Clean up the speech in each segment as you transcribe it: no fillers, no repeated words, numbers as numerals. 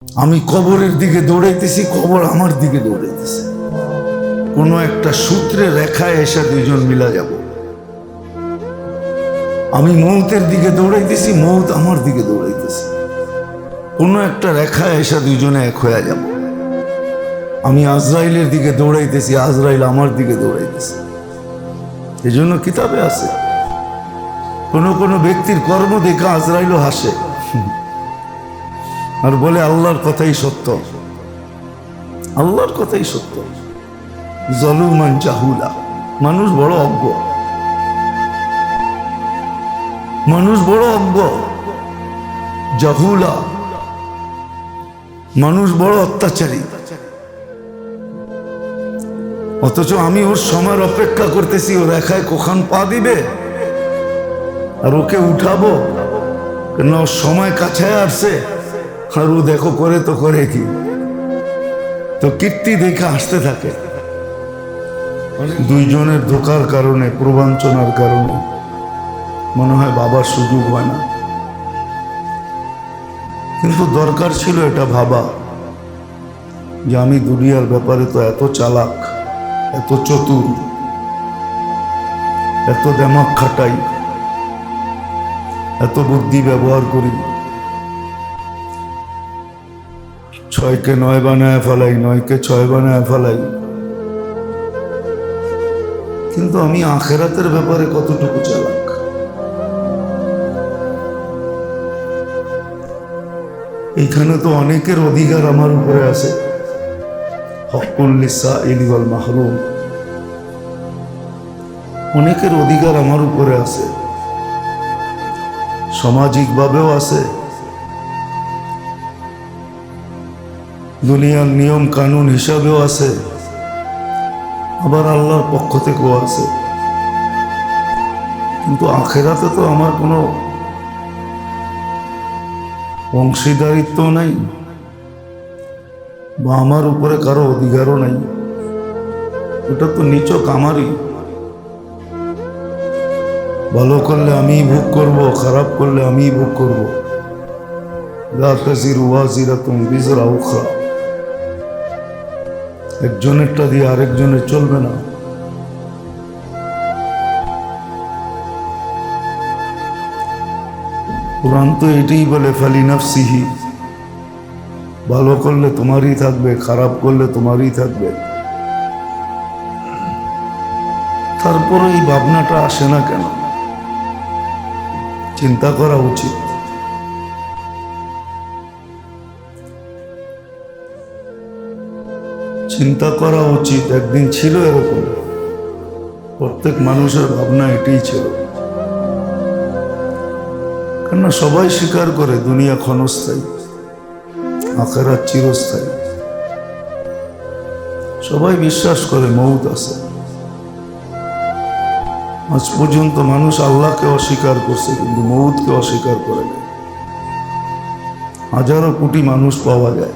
আমি কবরের দিকে দৌড়াইতেছি, কবর আমার দিকে দৌড়াইতেছে। কোনো একটা সূত্রে রেখায় এসে দুইজন মিলা যাব। আমি মৌতের দিকে দৌড়াইতেছি, মৌত আমার দিকে দৌড়াইতেছে। কোনো একটা রেখায় এসে দুইজনে এক হয়ে যাব। আমি আজরাইলের দিকে দৌড়াইতেছি, আজরাইল আমার দিকে দৌড়াইতেছে। এই জন্য কিতাবে আছে, কোনো কোনো ব্যক্তির কর্ম দেখে আজরাইলও হাসে আর বলে আল্লাহর কথাই সত্য, আল্লাহর কথাই সত্য। জলুমান জাহুলা, মানুষ বড় অজ্ঞ, মানুষ বড় অজ্ঞ, জাহুলা, মানুষ বড় অত্যাচারী। অথচ আমি ওর সময়ের অপেক্ষা করতেছি, ও রেখায় কখন পা দিবে আর ওকে উঠাবো, কেন ওর সময় কাছে আসছে। আর ও দেখো করে তো করে কি, তো কীর্তি দেখে আসতে থাকে। দুইজনের ধোকার কারণে, প্রবঞ্চনার কারণে মনে হয় বাবার সুযোগ হয় না। কিন্তু দরকার ছিল এটা ভাবা যে আমি দুনিয়ার ব্যাপারে তো এত চালাক, এত চতুর, এত দিমাগ খাটাই, এত বুদ্ধি ব্যবহার করি, 6কে 9 বানায় ফেলাই, 9কে 6 বানায় ফেলাই। কিন্তু আমি আখেরাতের ব্যাপারে কতটুকু চালাক। এইখানে তো অনেকের অধিকার আমার উপরে আছে। হকুল লিসাইল ওয়াল মাহরুম, অনেকের অধিকার আমার উপরে আছে, সামাজিকভাবেও আছে, দুনিয়ার নিয়ম কানুন হিসাবেও আছে, আবার আল্লাহর পক্ষ থেকেও আছে। কিন্তু আখেরাতে তো আমার কোনো অংশীদারিত্ব নাই, বা আমার উপরে কারো অধিকারও নাই। ওটা তো নিচক আমারই। ভালো করলে আমিই ভোগ করব, খারাপ করলে আমিই ভোগ করব। লা তাজিরু ওয়াজিরাতুন বিজরা উখরা, একজনেরটা দিয়ে আরেকজনের চলবে না। কুরআন তো এটাই বলে, ফালি নাফসিহি, ভালো করলে তোমারই থাকবে, খারাপ করলে তোমারই থাকবে। তারপরে এই ভাবনাটা আসে না কেন? চিন্তা করা উচিত। চিন্তা করা উচিত। একদিন ছিল এরকম, প্রত্যেক মানুষের ভাবনা এটাই ছিল। কেননা সবাই স্বীকার করে দুনিয়া ক্ষণস্থায়ী, আখিরাত চিরস্থায়ী। সবাই বিশ্বাস করে মউত আছে। আজ পর্যন্ত মানুষ আল্লাহকে অস্বীকার করছে, কিন্তু মউতকে অস্বীকার করে না। হাজারো কোটি মানুষ পাওয়া যায়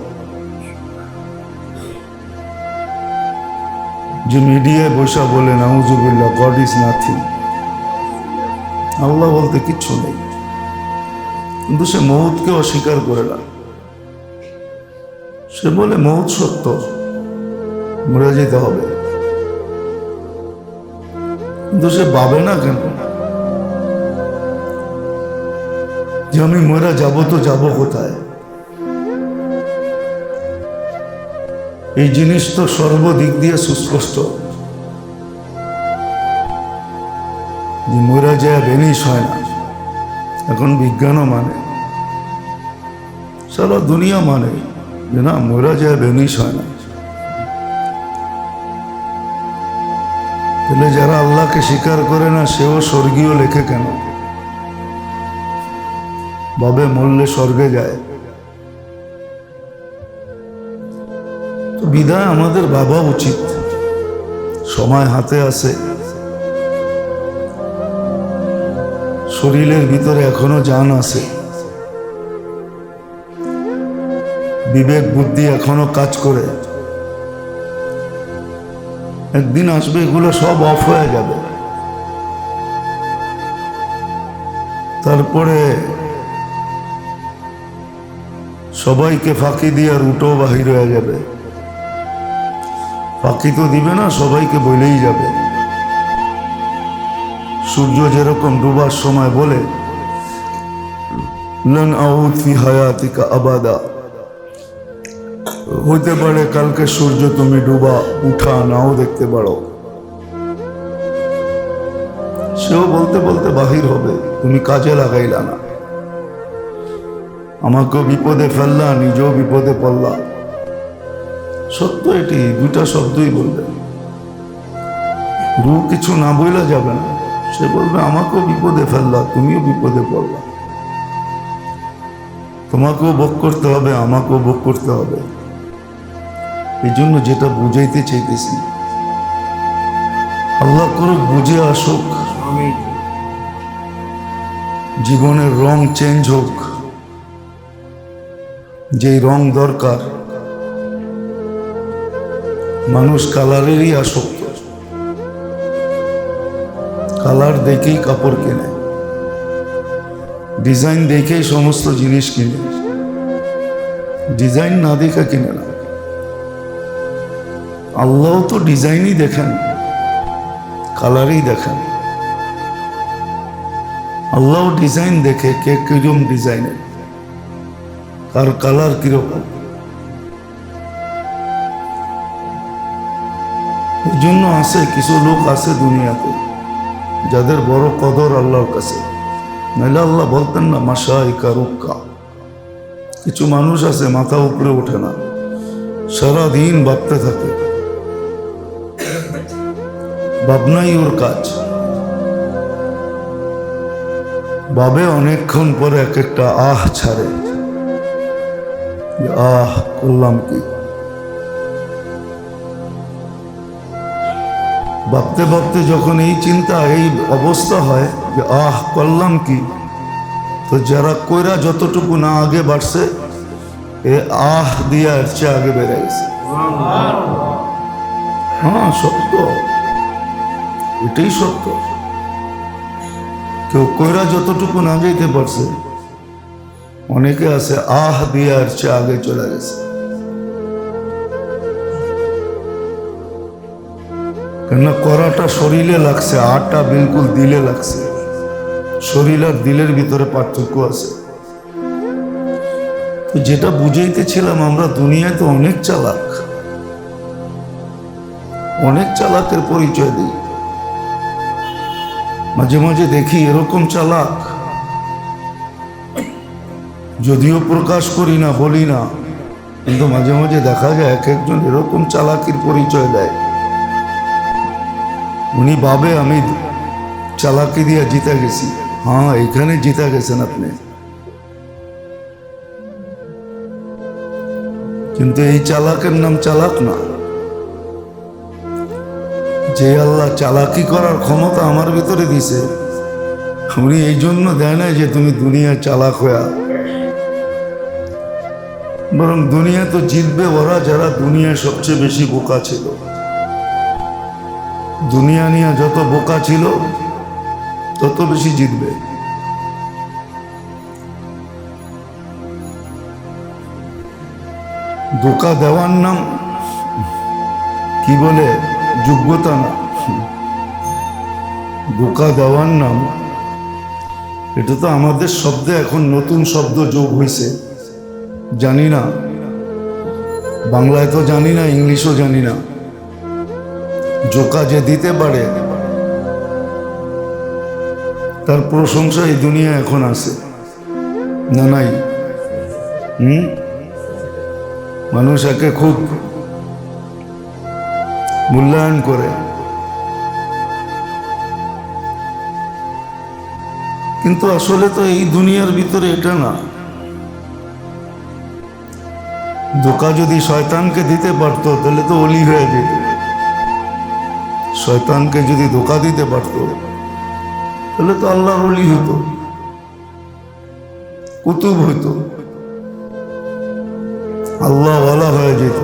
যে মিডিয়ায় বসা বলে নাউজুবিল্লাহ, গড ইজ নাথিং, আল্লাহ বলতে কিচ্ছু নেই, কিন্তু সে মউতকে অস্বীকার করে না। সে বলে মউত সত্য, মরে যেতে হবে, কিন্তু সে ভাবে না কেন যে আমি মরে যাব, তো যাব কোথায়? এই জিনিস তো সর্বদিক দিয়ে সুস্পষ্ট যে মরে যায় বেনিশ হয় না। এখন বিজ্ঞানও মানে, সারা দুনিয়া মানে যে না, মরে যায় বেনিশ হয় না। তাহলে যারা আল্লাহকে স্বীকার করে না, সেও স্বর্গীয় লেখে কেন? ভাবে মরলে স্বর্গে যায়। তো বিধায় আমাদের ভাবা উচিত, সময় হাতে আছে, শরীরের ভিতরে এখনো জান আছে, বিবেক বুদ্ধি এখনো কাজ করে। একদিন আসবে এগুলো সব অফ হয়ে যাবে। তারপরে সবাইকে ফাঁকি দিয়ে আর উটো বাহির হয়ে যাবে। ফাঁকি তো দিবে না, সবাইকে বলেই যাবে। সূর্য যেরকম ডুবার সময় বলে, লন আউদ ফি হায়াতিকা আবাদা, হতে পারে কালকে সূর্য তুমি ডুবা উঠা নাও দেখতে পারো। সেও বলতে বলতে বাহির হবে, তুমি কাজে লাগাইলা না। আমাকেও বিপদে ফেললা, নিজেও বিপদে পড়লা। সত্য এটি, দুইটা শব্দই বলবে। রু কিছু না বইলা যাবে না, সে বলবে আমাকেও বিপদে ফেললা, তুমিও বিপদে পড়লা। তোমাকেও ভোগ করতে হবে, আমাকেও ভোগ করতে হবে। এই জন্য যেটা বুঝাইতে চাইতেছি, আল্লাহ করুক বুঝে আসুক, জীবনের রং চেঞ্জ হোক। যেই রং দরকার, মানুষ কালারেরই আসক্ত। কালার দেখেই কাপড় কেনে, ডিজাইন দেখেই সমস্ত জিনিস কিনে। ডিজাইন না দেখে কিনে না। আল্লাহ তো ডিজাইনই দেখেন, কালারই দেখেন। আল্লাহ ডিজাইন দেখে, কে কিরকম ডিজাইনের, কার কালার কিরকম। এই জন্য আছে কিছু লোক আছে দুনিয়াতে যাদের বড় কদর আল্লাহর কাছে, নাহলে আল্লাহ বলতেন না মাশাইকা রুক্কা। কিছু মানুষ আছে মাথা উপরে ওঠে না, সারাদিন ভাবতে থাকে, ভাবনাই ওর কাজ। ভাবে অনেকক্ষণ পরে এক একটা আহ ছাড়ে, আহ করলাম কি। ভাবতে ভাবতে যখন এই চিন্তা, এই অবস্থা হয় যে আহ করলাম কি, তো যারা কইরা যতটুকু না আগে বাড়ছে, এ আহ দিয়ে এর চেয়ে আগে বেড়ে গেছে। হ্যাঁ সত্য, এটাই সত্য। কেউ কইরা যতটুকু না যেতে পারছে, অনেকে আছে আহ দিয়ে এর চেয়ে আগে চলে গেছে। কেননা করাটা শরীরে লাগছে, আটা বিলকুল দিলে লাগছে। শরীর আর দিলের ভিতরে পার্থক্য আছে। তো যেটা বুঝাইতেছিলাম, আমরা দুনিয়ায় তো অনেক চালাক, অনেক চালাকের পরিচয় দিই। মাঝে মাঝে দেখি এরকম চালাক, যদিও প্রকাশ করি না, বলি না, কিন্তু মাঝে মাঝে দেখা যায় এক একজন এরকম চালাকির পরিচয় দেয়। উনি ভাবে আমি চালাকি দিয়ে জিতে গেছি। হ্যাঁ, এখানে জিতে গেছেন আপনি, কিন্তু এই চালাকের নাম চালাক না। যে আল্লাহ চালাকি করার ক্ষমতা আমার ভিতরে দিছে, উনি এই জন্য দেয় না যে তুমি দুনিয়া চালাক হইয়া, বরং দুনিয়া তো জিতবে ওরা যারা দুনিয়ায় সবচেয়ে বেশি বোকা ছিল। দুনিয়া নিয়ে যত বোকা ছিল তত বেশি জিতবে। ধোকা দেওয়ার নাম কি বলে, যোগ্যতা না। ধোকা দেওয়ার নাম, এটা তো আমাদের শব্দে এখন নতুন শব্দ যোগ হয়েছে, জানি না, বাংলায় তো জানি না, ইংলিশও জানি না। জোকা যে দিতে পারে তার প্রশংসা এই দুনিয়া এখন আছে না নাই? মানুষ একে খুব মূল্যায়ন করে, কিন্তু আসলে তো এই দুনিয়ার ভিতরে এটা না। ধোকা যদি শয়তানকে দিতে পারতো তাহলে তো অলি হয়ে যেত। শয়তানকে যদি ধোকা দিতে পারতো তাহলে তো আল্লাহর ওলি হতো, কুতুব হইতো, আল্লাহ ওয়ালা হয়ে যেত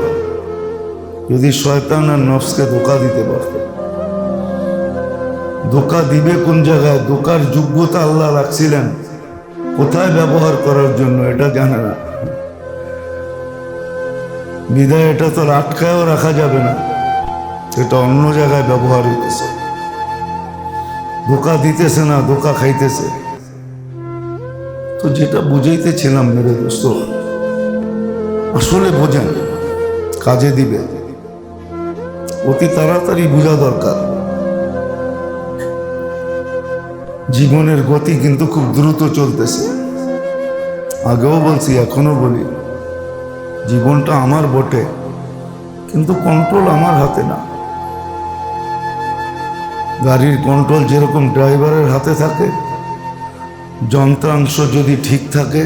যদি শয়তান আর নফসকে ধোকা দিতে পারত। ধোকা দিবে কোন জায়গায়, ধোকার যোগ্যতা আল্লাহ রাখছিলেন, কোথায় ব্যবহার করার জন্য এটা জানে না। বিদায় এটা তো আটকায়ও রাখা যাবে না, এটা অন্য জায়গায় ব্যবহার হইতেছে, ধোকা দিতেছে না, ধোকা খাইতেছে। তো যেটা বুঝাইতেছিলাম মেরে দোস্ত, আসলে বোঝেন, কাজে দিবে, অতি তাড়াতাড়ি বোঝা দরকার। জীবনের গতি কিন্তু খুব দ্রুত চলতেছে। আগেও বলছি, এখনো বলি, জীবনটা আমার বটে, কিন্তু কন্ট্রোল আমার হাতে না। গাড়ির কন্ট্রোল যেরকম ড্রাইভারের হাতে থাকে, যন্ত্রাংশ যদি ঠিক থাকে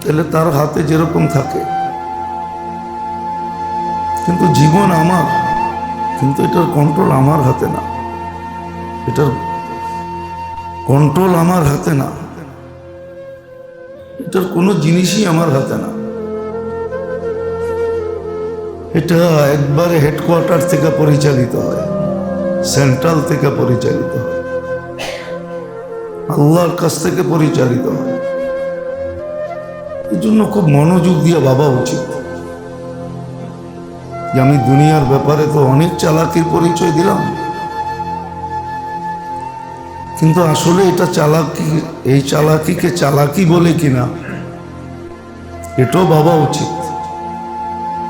তাহলে তার হাতে যেরকম থাকে। কিন্তু জীবন আমার, কিন্তু এটার কন্ট্রোল আমার হাতে না, এটার কন্ট্রোল আমার হাতে না, এটার কোনো জিনিসই আমার হাতে না। এটা একবারে হেডকোয়ার্টার থেকে পরিচালিত হয়, সেন্ট্রাল থেকে পরিচালিত হয়, আল্লাহর কাছ থেকে পরিচালিত হয়। এই জন্য খুব মনোযোগ দিয়ে ভাবা উচিত যে আমি দুনিয়ার ব্যাপারে তো অনেক চালাকির পরিচয় দিলাম, কিন্তু আসলে এটা চালাকি, এই চালাকিকে চালাকি বলে কিনা এটাও ভাবা উচিত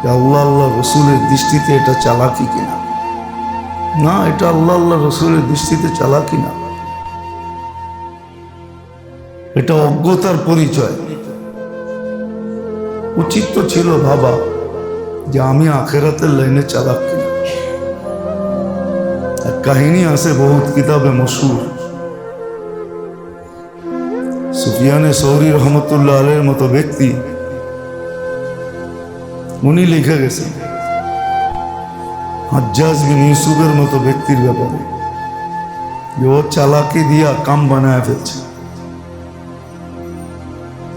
যে আল্লাহ আল্লাহ রসুলের দৃষ্টিতে এটা চালাকি কিনা। না, এটা আল্লাহ আল্লাহ রসুলের দৃষ্টিতে চালাকি না, এটা অজ্ঞতার পরিচয়। উচিত তো ছিল ভাবা যে আমি আখেরাতের লাইনে চালাক কিনা। এক কাহিনী আছে বহুত কিতাবে মশহুর, সুফিয়ানে সৌরি রহমতুল্লাহ আলাইহির মতো ব্যক্তি, উনি লিখে গেছেন হাজ্জাজ বিন ইউসুফের মতো ব্যক্তির ব্যাপারে যে ও চালাকি দিয়া কাম বানায় ফেলছে।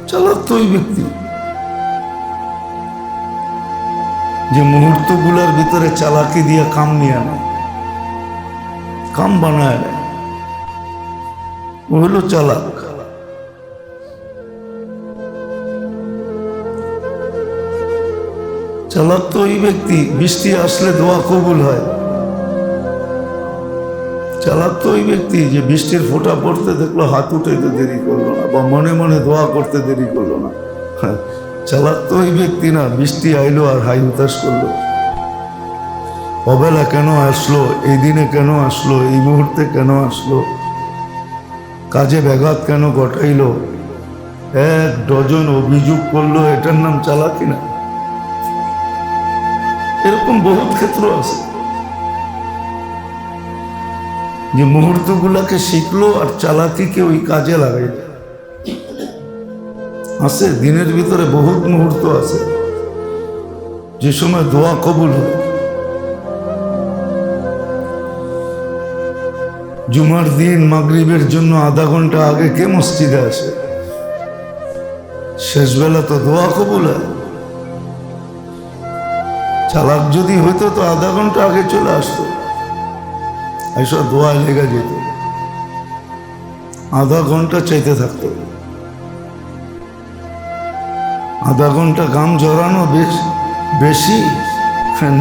চালাক তো ওই ব্যক্তি যে মুহূর্তগুলোর ভিতরে চালাকি দিয়া কাম নিয়ে নেয়, কাম বানায় নেয়, ও হলো চালাক। চালাক তো ওই ব্যক্তি বৃষ্টি আসলে দোয়া কবুল হয়। চালাক তো ওই ব্যক্তি যে বৃষ্টির ফোঁটা পড়তে দেখলো হাত উঠাইতে দেরি করলো না, বা মনে মনে দোয়া করতে দেরি করলো না। চালাক তো ওই ব্যক্তি না বৃষ্টি আইলো আর হাই হুতাশ করলো, অবেলা কেন আসলো, এই দিনে কেন আসলো, এই মুহূর্তে কেন আসলো, কাজে ব্যাঘাত কেন ঘটাইলো, এক ডজন অভিযোগ করলো, এটার নাম চালাকি না? এরকম বহুত ক্ষেত্র আছে যে মুহূর্তগুলাকে শিখলো আর চালাকিকে ওই কাজে লাগাইল। আছে দিনের ভিতরে বহুত মুহূর্ত আছে যে সময় দোয়া কবুল হয়। জুমার দিন মাগরিবের জন্য আধা ঘন্টা আগে কে মসজিদে আসে? শেষ বেলা তো দোয়া কবুল হয়। চালাক যদি হইতো তো আধা ঘন্টা আগে চলে আসতো, এইসব দোয়ায় লেগে যেত, আধা ঘন্টা চাইতে থাকতো। আধা ঘন্টা গাম জড়ানো বেশি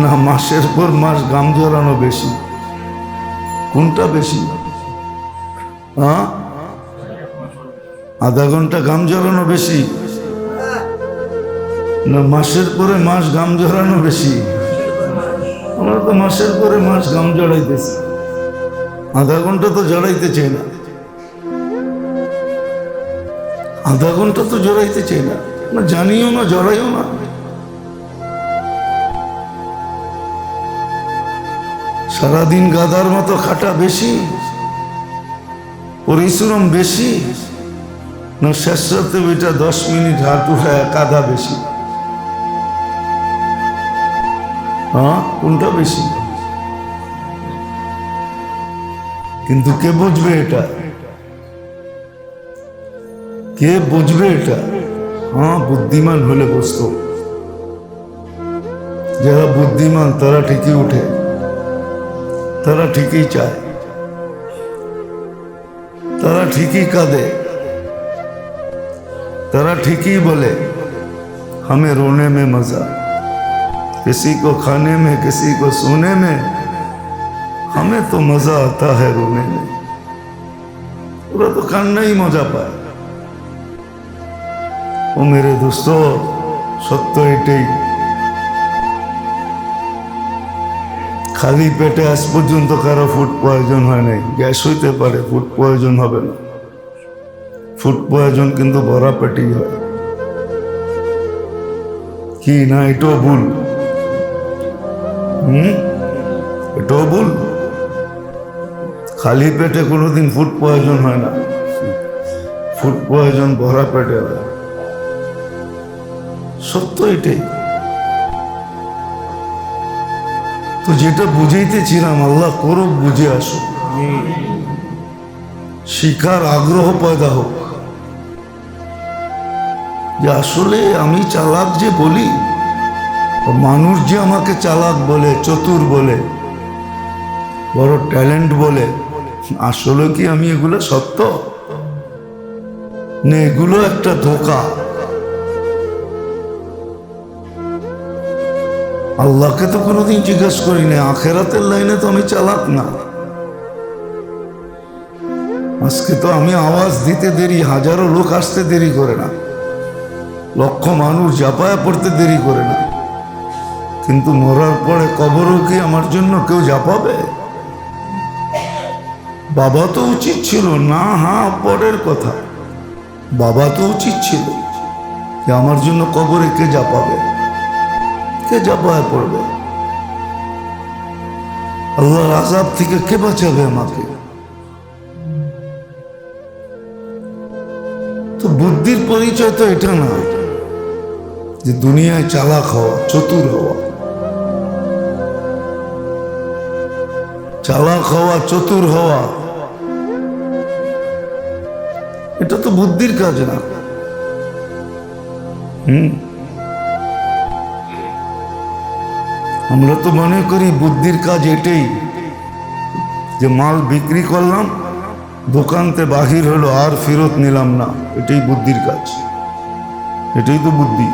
না মাসের পর মাস গাম জড়ানো বেশি? কোনটা বেশি? হ্যাঁ, আধা ঘন্টা গাম জড়ানো বেশি না মাসের পরে মাস গাম জড়ানো বেশি? আমরা তো মাসের পরে মাস গাম জড়াইতেছি, আধা ঘন্টা তো জড়াইতে চাই না, আধা ঘন্টা তো জড়াইতে চাই না, জানিও না জড়াইও না। সারাদিন গাদার মতো খাটা বেশি, পরিশ্রম বেশি না শেষ রাতে ওইটা 10 মিনিট হাত উঠায় কাঁদা বেশি? হ্যাঁ, কোনটা বেশি? কিন্তু কে বুঝবে এটা? কে বুঝবে এটা? হ্যাঁ, বুদ্ধিমান হলে বুঝতো। যারা বুদ্ধিমান তারা ঠিকই উঠে, তারা ঠিকই চায়, তারা ঠিকই কাঁদে, তারা ঠিকই বলে हमें रोने में मजा, किसी को खाने में किसी को सोने में, हमें तो मजा आता है रोने में। ওরা তো কান্নাই মজা পায়। ও মেরে দোস্ত, সত্য এটাই। খালি পেটে আজ পর্যন্ত কারো ফুড পয়জন হয় নাই। গ্যাস হইতে পারে, ফুড পয়জন হবে না। ফুড পয়জন কিন্তু ভরা পেটেই হয়। কি না, এটাও ভুল? এটাও ভুল। খালি পেটে কোনোদিন ফুড পয়জন হয় না। ফুড পয়জন ভরা পেটে হয়। সত্য এটাই। তো যেটা বুঝাইতেছিলাম, আল্লাহ করুক, বুঝে আসো, শিখার আগ্রহ পয়দা হোক যে আসলে আমি চালাক যে বলি, মানুষ যে আমাকে চালাক বলে, চতুর বলে, বড় ট্যালেন্ট বলে, আসলে কি আমি এগুলো সত্য না এগুলো একটা ধোঁকা? আল্লাহকে তো কোনোদিন জিজ্ঞেস করি না। আখেরাতের লাইনে তো আমি চালাক না। আজকে তো আমি আওয়াজ দিতে দেরি, হাজারো লোক আসতে দেরি করে না, লক্ষ মানুষ জাপায়া পড়তে দেরি করে না, কিন্তু মরার পরে কবরও কি আমার জন্য কেউ জাপাবে? বাবা তো উচিত ছিল না, হ্যাঁ পরের কথা, বাবা তো উচিত ছিল যে আমার জন্য কবরে কে জাপাবে, কে জাপায়া পড়বে, আল্লাহর আযাব থেকে কে বাঁচাবে আমাকে? তো বুদ্ধির পরিচয় তো এটা না যে দুনিয়ায় চালাক হওয়া, চতুর হওয়া। চালাক হওয়া, চতুর হওয়া, এটা তো বুদ্ধির কাজ না। আমরা তো মনে করি বুদ্ধির কাজ এটাই যে মাল বিক্রি করলাম, দোকানতে বাহির হলো, আর ফেরত নিলাম না, এটাই বুদ্ধির কাজ, এটাই তো বুদ্ধি।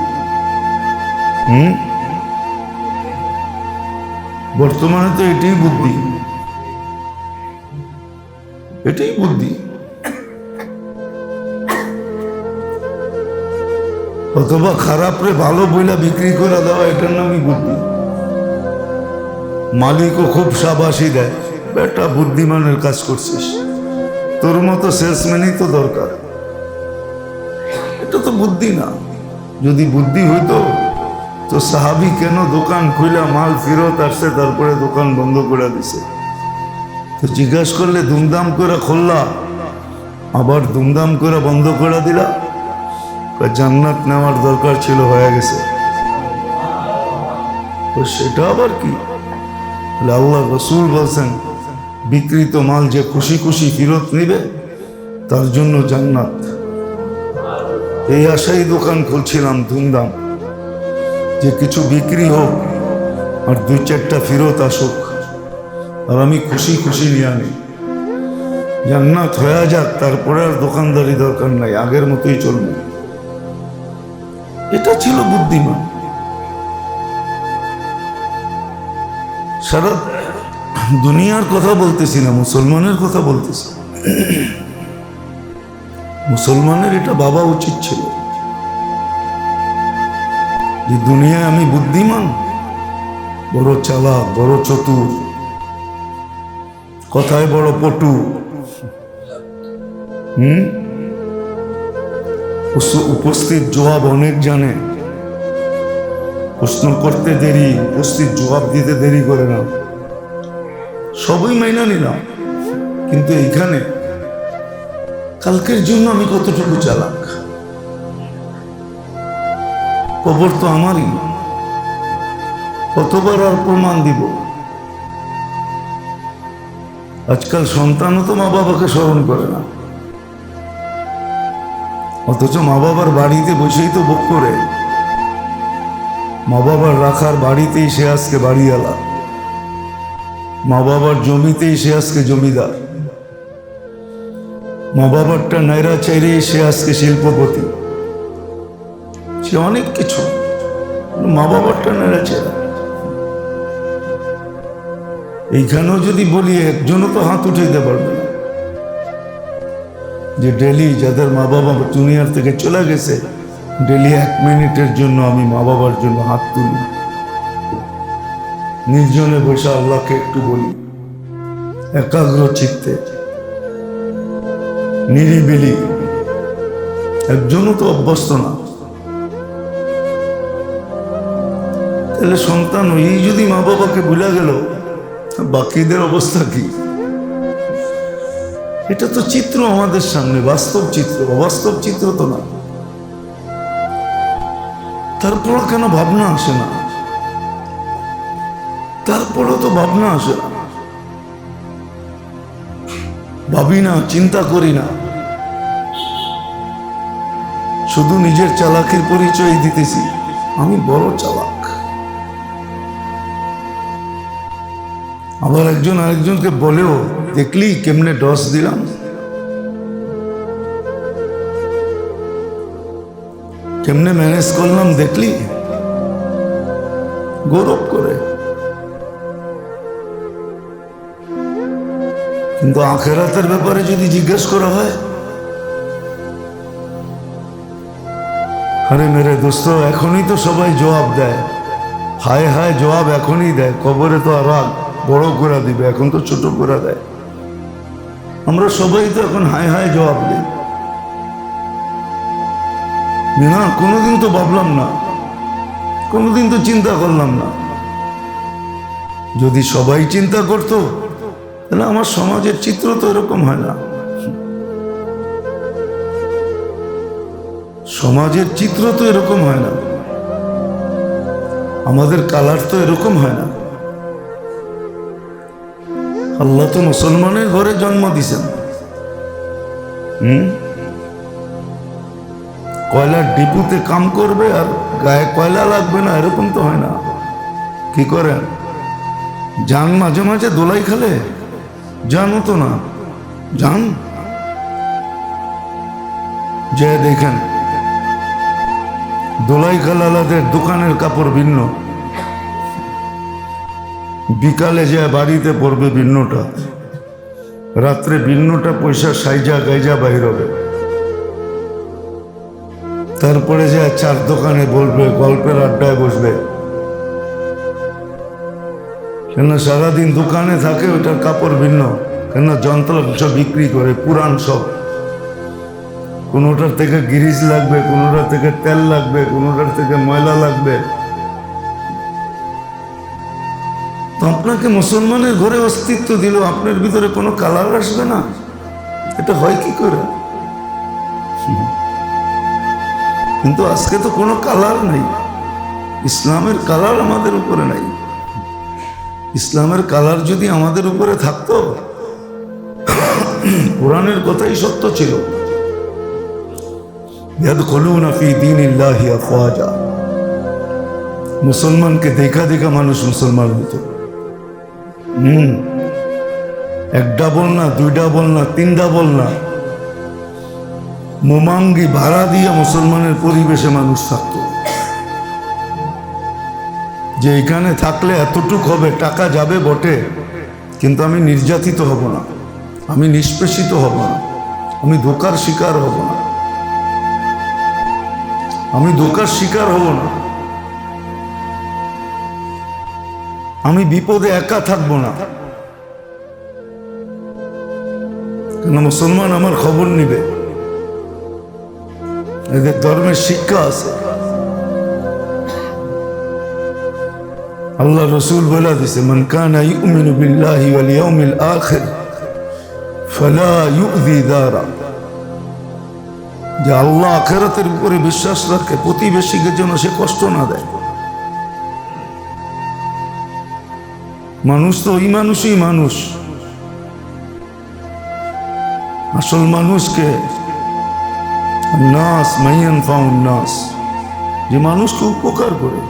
বর্তমানে তো এটাই বুদ্ধি, এটাই বুদ্ধি। অথবা খারাপরে ভালো বইলা বিক্রি করে দেওয়া, এটার নামই বুদ্ধি। মালিকও খুব শাবাশি দেয়, বেটা বুদ্ধিমানের কাজ করছিস, তোর মতো সেলসম্যানই তো দরকার। এটা তো বুদ্ধি না। যদি বুদ্ধি হইতো তো সাহাবী কেন দোকান খুলে মাল ফেরত আসছে, তারপরে দোকান বন্ধ করে দিছে? তো জিজ্ঞাসা করলে দুমদাম করে খুললা, আবার দুমদাম করে বন্ধ করে দিলা। জান্নাত নেওয়ার দরকার ছিল, হয়ে গেছে। তো সেটা আবার কি? আল্লাহ রসুল বলছেন বিক্রিত মাল যে খুশি খুশি ফেরত নিবে তার জন্য জান্নাত। এই আশাই দোকান খুলছিলাম ধুমধাম, যে কিছু বিক্রি হোক আর দুই চারটা ফেরত আসুক, আর আমি খুশি খুশি নিয়ে আনি, জান্নাত হয়ে যাক, তারপরে আর দোকানদারি দরকার নাই, আগের মতোই চলবে। এটা ছিল বুদ্ধিমান। সারা দুনিয়ার কথা বলতেছি না, মুসলমানের কথা বলতেছি। মুসলমানের এটা ভাবা উচিত ছিল যে দুনিয়ায় আমি বুদ্ধিমান, বড় চালাক, বড় চতুর, কথায় বড় পটু, উপস্থিত জবাব অনেক জানে, প্রশ্ন করতে দেরি, উপস্থিত জবাব দিতে দেরি করে না, সবই মাইনা নিলাম। কিন্তু এইখানে কালকের জন্য আমি কতটুকু চালাক? কবর তো আমারই, কতবার আর প্রমাণ দিব? আজকাল সন্তানও তো মা বাবাকে স্মরণ করে না, অথচ মা বাবার বাড়িতে বসেই তো ভোগ করে। মা বাবার রাখার বাড়িতেই সে আজকে বাড়িওয়ালা, মা বাবার জমিতেই সে আজকে জমিদার, মা বাবারটা নাইরা চাইরে সে আজকে শিল্পপতি, সে অনেক কিছু, মা বাবারটা নাইরা চাইরা। এইখানেও যদি বলি একজনও তো হাত উঠাইতে পারবে না যে ডেলি যাদের মা বাবা দুনিয়ার থেকে চলে গেছে, ডেলি 1 মিনিটের জন্য আমি মা বাবার জন্য হাত তুলি, নির্জনে বসে আল্লাহকে একটু বলি, একাগ্র চিত্তে, নিরিবিলি। একজনও তো অভ্যস্ত না। তাহলে সন্তান এই যদি মা বাবাকে ভুলে গেল, বাকিদের অবস্থা কি? এটা তো চিত্র আমাদের সামনে, বাস্তব চিত্র, অবাস্তব চিত্র তো না। তারপর কেন ভাবনা আসে না? তারপরেও তো ভাবনা আসে না, ভাবি না, চিন্তা করি না, শুধু নিজের চালাকির পরিচয় দিতেছি, আমি বড় চালাক। আবার একজন আরেকজনকে বলেও, দেখলি কেমনে ডস দিলাম, কেমনে ম্যানেজ করলাম, দেখলি, গৌরব করে। কিন্তু আখেরাতের ব্যাপারে যদি জিজ্ঞেস করা হয়, আরে মেরে দোস্ত, এখনই তো সবাই জবাব দেয়, হায় হায় জবাব এখনই দেয়, কবরে তো আর বড় করে দিবে, এখন তো ছোট করে দেয়। আমরা সবাই তো এখন হায় হায় জবাব দিই না। কোনোদিন তো ভাবলাম না, কোনোদিন তো চিন্তা করলাম না। যদি সবাই চিন্তা করতো, তাহলে আমার সমাজের চিত্র তো এরকম হয় না। সমাজের চিত্র তো এরকম হয় না, আমাদের কালার তো এরকম হয় না। আল্লাহ তো মুসলমানের ঘরে জন্ম দিছেন। কয়লার ডিপুতে কাম করবে আর গায়ে কয়লা লাগবে না, এরকম তো হয় না। কি করেন? যান মাঝে মাঝে দোলাই খেলে, জানো তো না, যান, যে দেখেন দোলাই খালালাদের দোকানের কাপড় ভিন্ন, বিকালে যায় বাড়িতে পড়বে ভিন্নটা, রাত্রে ভিন্নটা, পয়সা সাইজা গাইজা বাহির হবে। তারপরে যায় 4 দোকানে বলবে, গল্পের আড্ডায় বসবে, কেন সারাদিন দোকানে থাকে, ওইটার কাপড় ভিন্ন, কেন যন্ত্রাংশ বিক্রি করে পুরান সব, কোনোটার থেকে গিরিজ লাগবে, কোনোটার থেকে তেল লাগবে, কোনোটার থেকে ময়লা লাগবে। তো আপনাকে মুসলমানের ঘরে অস্তিত্ব দিল, আপনার ভিতরে কোনো কালার আসবে না? এটা হয় কি করে? কিন্তু আজকে তো কোনো কালার নাই, ইসলামের কালার আমাদের উপরে নাই। ইসলামের কালার যদি আমাদের উপরে থাকতো, কোরআনের কথাই সত্য ছিল, ইয়াদখুলুনা ফি দীনিল্লাহি আফওয়াজা। মুসলমানকে দেখা দেখা মানুষ মুসলমান হতো। একটা বল না, 2টা বল না, 3টা বল না, মোমাঙ্গি ভাড়া দিয়ে মুসলমানের পরিবেশে মানুষ থাকত, যে এখানে থাকলে এতটুক হবে, টাকা যাবে বটে, কিন্তু আমি নির্যাতিত হব না, আমি নিষ্পেষিত হব না, আমি ধোকার শিকার হব না, আমি ধোকার শিকার হব না, আমি বিপদে একা থাকবো না। কেন? মুসলমান আমার খবর নিবে, এদের ধর্মের শিক্ষা আছে। আল্লাহ রসুল বলে দিছে, মান কানা ইউমিনু বিল্লাহি ওয়াল ইয়াউমিল আখির ফালা ইউযি দারা। যে আল্লাহ আখিরাতের উপরে বিশ্বাস রাখে, প্রতিবেশীকে যেন সে কষ্ট না দেয়। মানুষ তো ওই মানুষই মানুষ, আসল মানুষকে নাস মাইয়ান ফাউন নাস, যে মানুষকে উপকার করে,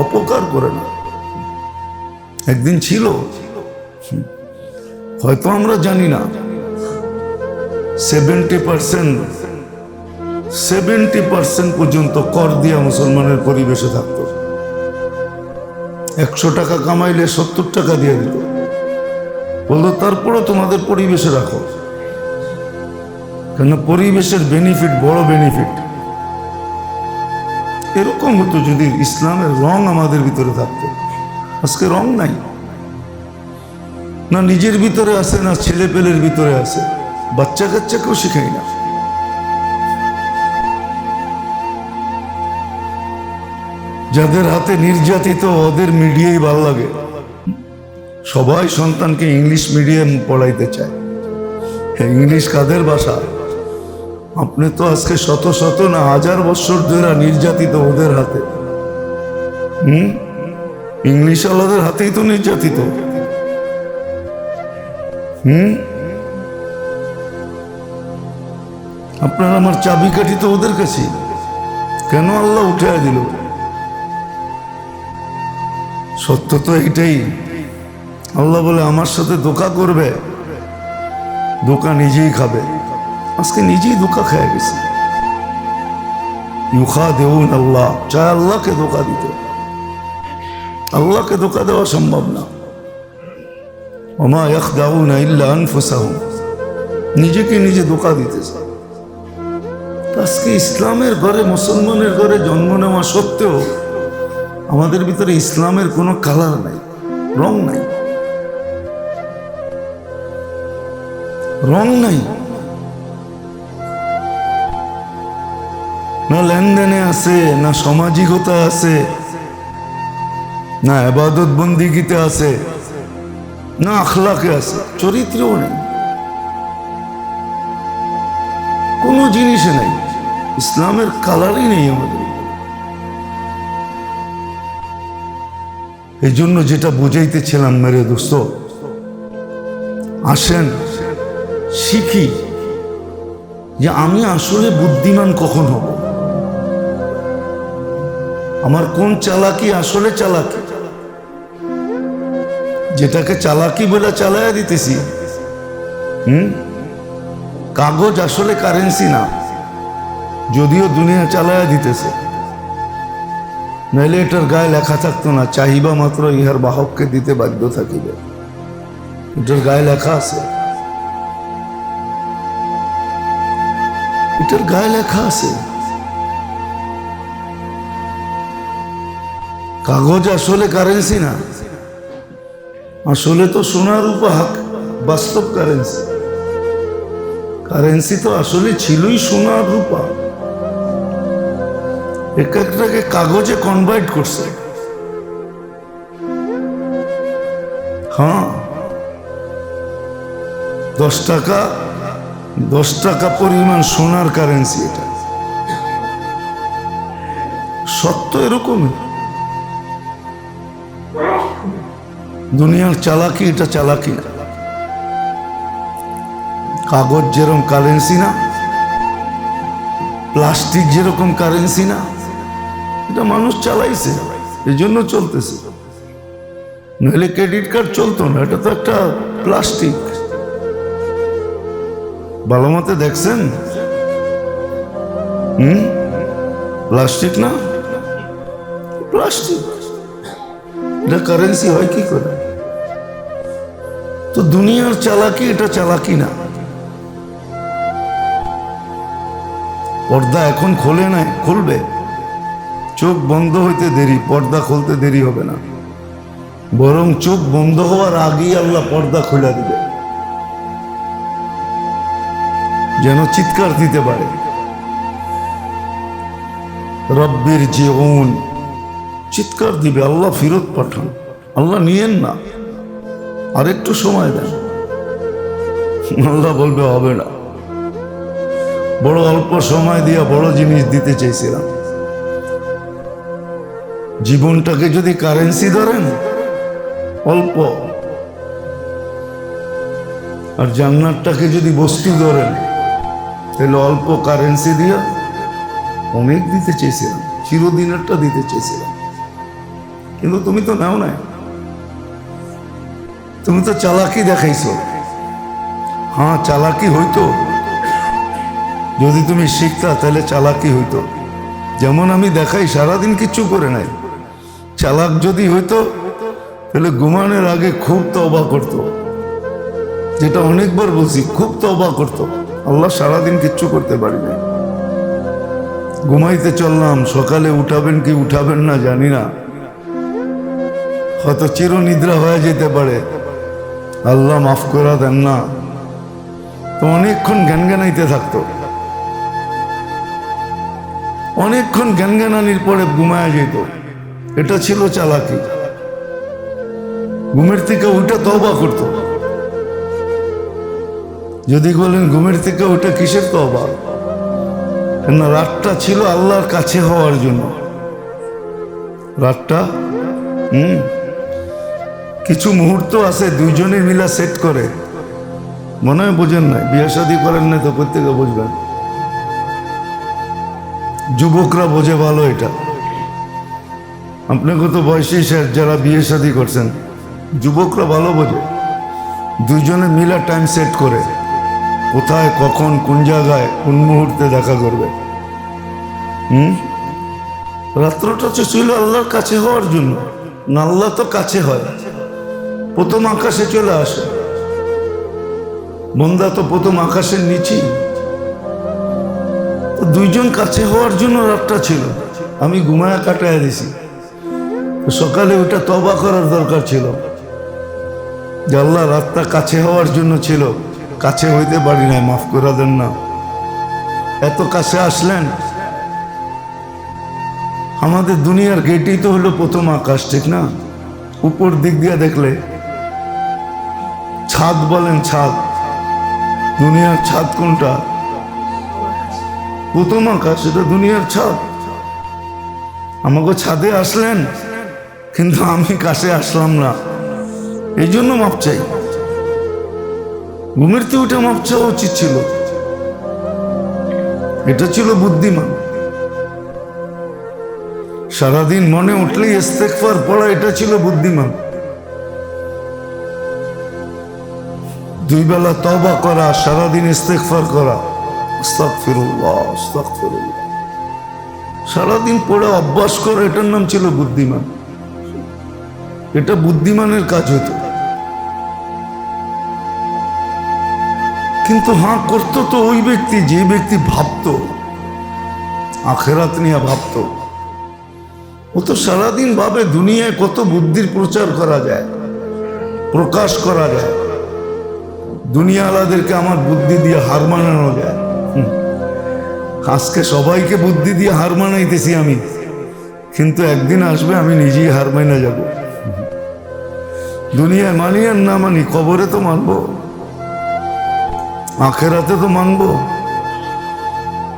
অপকার করে না। একদিন ছিল, হয়তো আমরা জানি না, 70% পর্যন্ত কর দিয়া মুসলমানের পরিবেশে থাকতো। 100 টাকা কামাইলে 70 টাকা দিয়ে দিত, বললো তারপরও তোমাদের পরিবেশে রাখো, কেন পরিবেশের বেনিফিট বড় বেনিফিট। এরকম হতো যদি ইসলামের রং আমাদের ভিতরে থাকতো। আজকে রং নাই, না নিজের ভিতরে আছে না ছেলে পেলের ভিতরে আছে, বাচ্চা কাচ্চাকেও শিখাই না। যাদের হাতে নির্যাতিত ওদের মিডিয়াই ভালো লাগে। সবাই সন্তানকে ইংলিশ মিডিয়াম পড়াইতে চায়। ইংলিশ কাদের ভাষা? আপনি তো আজকে শত শত না হাজার বছর ধরে নির্যাতিত ওদের হাতে। ইংলিশ আলাদের হাতেই তো নির্যাতিত। আপনার আমার চাবিকাঠি তো ওদের কাছে। কেন আল্লাহ উঠে দিল? সত্য তো এইটাই। আল্লাহ বলে আমার সাথে ধোঁকা করবে, ধোঁকা নিজেই খাবে। আজকে নিজেই ধোঁকা খেয়ে গেছে। ইউখা দেউন আল্লাহ, চায় আল্লাহকে ধোঁকা দিতে। আল্লাহকে ধোঁকা দেওয়া সম্ভব না। ওমা ইয়াখদাউনা ইল্লা আনফুসাহুম, নিজেকে নিজে ধোঁকা দিতেছে। আজকে ইসলামের ঘরে, মুসলমানের ঘরে জন্ম নেওয়া সত্ত্বেও আমাদের ভিতরে ইসলামের কোনো কালার নাই, রং নাই, রং নাই। না লেনদেনে আছে, না সামাজিকতা আছে, না ইবাদত বন্দিগিতে আছে, না আখলাকে আছে, চরিত্রও নেই, কোনো জিনিসে নেই। ইসলামের কালারই নেই আমাদের। এই জন্য যেটা বুঝাইতেছিলাম মেরে দোস্ত, আসেন শিখি যে আমি আসলে বুদ্ধিমান কখন হব, আমার কোন চালাকি আসলে চালাকি। যেটাকে চালাকি বলে চালাইয়া দিতেছি, কাগজ আসলে কারেন্সি না, যদিও দুনিয়া চালাইয়া দিতেছে। নাইলে এটার গায়ে লেখা থাকতো না, চাহিবা মাত্র ইহার বাহককে দিতে বাধ্য থাকিবে। এটার গায়ে লেখা আছে, এটার গায়ে লেখা আছে। কাগজ আসলে কারেন্সি না, আসলে তো সোনার উপহার বাস্তব কারেন্সি। কারেন্সি তো আসলে ছিলই সোনার রূপা, এক একটাকে কাগজে কনভার্ট করছে। হ্যাঁ, 10 টাকা পরিমাণ সোনার কারেন্সি এটা। সত্য এরকমই। দুনিয়ার চালাকি এটা চালাকি না। কাগজ যেরকম কারেন্সি না, প্লাস্টিক যেরকম কারেন্সি না, এটা মানুষ চালাইছে, এই জন্য চলতেছে। নইলে ক্রেডিট কার্ড চলতো না, এটা তো একটা প্লাস্টিক। ভালো মতে দেখছেন? প্লাস্টিক না, প্লাস্টিক। এটা কারেন্সি হয় কি করে? তো দুনিয়ার চালাকি এটা চালাকি না। পর্দা এখন খোলে না, খুলবে। চোখ বন্ধ হইতে দেরি, পর্দা খুলতে দেরি হবে না। বরং চোখ বন্ধ হওয়ার আগেই আল্লাহ পর্দা খুলে দিবে, যেন চিৎকার দিতে পারে, রব্বির জিউন, চিৎকার দিবে, আল্লাহ ফিরত পাঠান, আল্লাহ নিয়েন না, আরেকটু সময় দেন। আল্লাহ বলবে হবে না, বড় অল্প সময় দিয়া বড় জিনিস দিতে চাইছিলাম। জীবনটাকে যদি কারেন্সি ধরেন অল্প, আর জান্নাতটাকে যদি বস্তু ধরেন তাহলে অল্প কারেন্সি দিয়া অনেক দিতে চেয়েছিলাম, চিরদিনেরটা দিতে চেয়েছিলাম। কিন্তু তুমি তো নাও নাই, তুমি তো চালাকি দেখাইছো। হ্যাঁ, চালাকি হইতো, যদি তুমি শিখতা তাহলে চালাকি হইতো। যেমন আমি দেখাই, সারাদিন কিচ্ছু করে নাই। চালাক যদি হইতো তাহলে ঘুমানোর আগে খুব তওবা করতো, যেটা অনেকবার বলছি, খুব তওবা করতো। আল্লাহ সারাদিন কিচ্ছু করতে পারি না। ঘুমাইতে চললাম, সকালে উঠাবেন কি উঠাবেন না জানি না, হয়তো চিরনিদ্রা হয়ে যেতে পারে, আল্লাহ মাফ করা দেন না। তো অনেকক্ষণ জ্ঞান জ্ঞানাইতে থাকতো, অনেকক্ষণ জ্ঞান জ্ঞানানির পরে ঘুমায়া যেত। এটা ছিল চালাকি। ঘুমের থেকে ওইটা তওবা করতো। যদি বলেন ঘুমের থেকে ওটা কিসের তওবা, না রাতটা ছিল আল্লাহর কাছে হওয়ার জন্য। রাতটা কিছু মুহূর্ত আছে দুইজনে মিলা সেট করে, মনে হয় বোঝেন নাই, বিয়ে শাদী করেন না তো প্রত্যেকে বুঝবেন। যুবকরা বোঝে ভালো এটা, আপনাকে তো বয়সী যারা বিয়ে শাদী করছেন, যুবকরা ভালো বোঝে। দুইজনে মিলা টাইম সেট করে, কোথায় কখন কোন জায়গায় কোন মুহূর্তে দেখা করবে। রাত্রটা তো ছিল আল্লাহর কাছে হওয়ার জন্য। না আল্লাহ তো কাছে হয়, প্রথম আকাশে চলে আসে। বন্দা তো প্রথম আকাশের নিচেই। তো দুইজন কাছে হওয়ার জন্য রাতটা ছিল। আমি ঘুমায়া কাটায় দিছি। সকালে ওটা তওবা করার দরকার ছিল যে আল্লাহ রাতটা কাছে হওয়ার জন্য ছিল, কাছে হইতে পারি না, মাফ করে দেন না। এত কাছে আসলেন। আমাদের দুনিয়ার গেটই তো হলো প্রথম আকাশ, ঠিক না? উপর দিক দিয়ে দেখলে ছাদ বলেন, ছাদ, দুনিয়ার ছাদ কোনটা? প্রথম আকাশ, এটা দুনিয়ার ছাদ। আমাকে ছাদে আসলেন, কিন্তু আমি কাছে আসলাম না, এই জন্য মাপ চাই। ঘুমের তো ওটা মাপ চাওয়া উচিত ছিল। এটা ছিল বুদ্ধিমান। সারাদিন মনে উঠলেই ইস্তেগফার পড়া, এটা ছিল বুদ্ধিমান। দুই বেলা তওবা করা, সারাদিন ইস্তেগফার করা, আস্তাগফিরুল্লাহ আস্তাগফিরুল্লাহ, সারাদিন পড়ে অভ্যাস করা, এটার নাম ছিল বুদ্ধিমান। এটা বুদ্ধিমানের কাজ হতো। কিন্তু হ্যাঁ, করতো তো ওই ব্যক্তি যে ব্যক্তি ভাবতো, আখেরাত নিয়ে ভাবতো। ও তো সারাদিন ভাবে দুনিয়ায় কত বুদ্ধির প্রচার করা যায়, প্রকাশ করা যায়, দুনিয়াওয়ালাদেরকে আমার বুদ্ধি দিয়ে হার মানানো যায়। আজকে সবাইকে বুদ্ধি দিয়ে হার মানাইতেছি আমি, কিন্তু একদিন আসবে আমি নিজেই হার মাইনা যাব। দুনিয়ায় মানি আর না মানি, কবরে তো মানবো, আখেরাতে তো মানবো।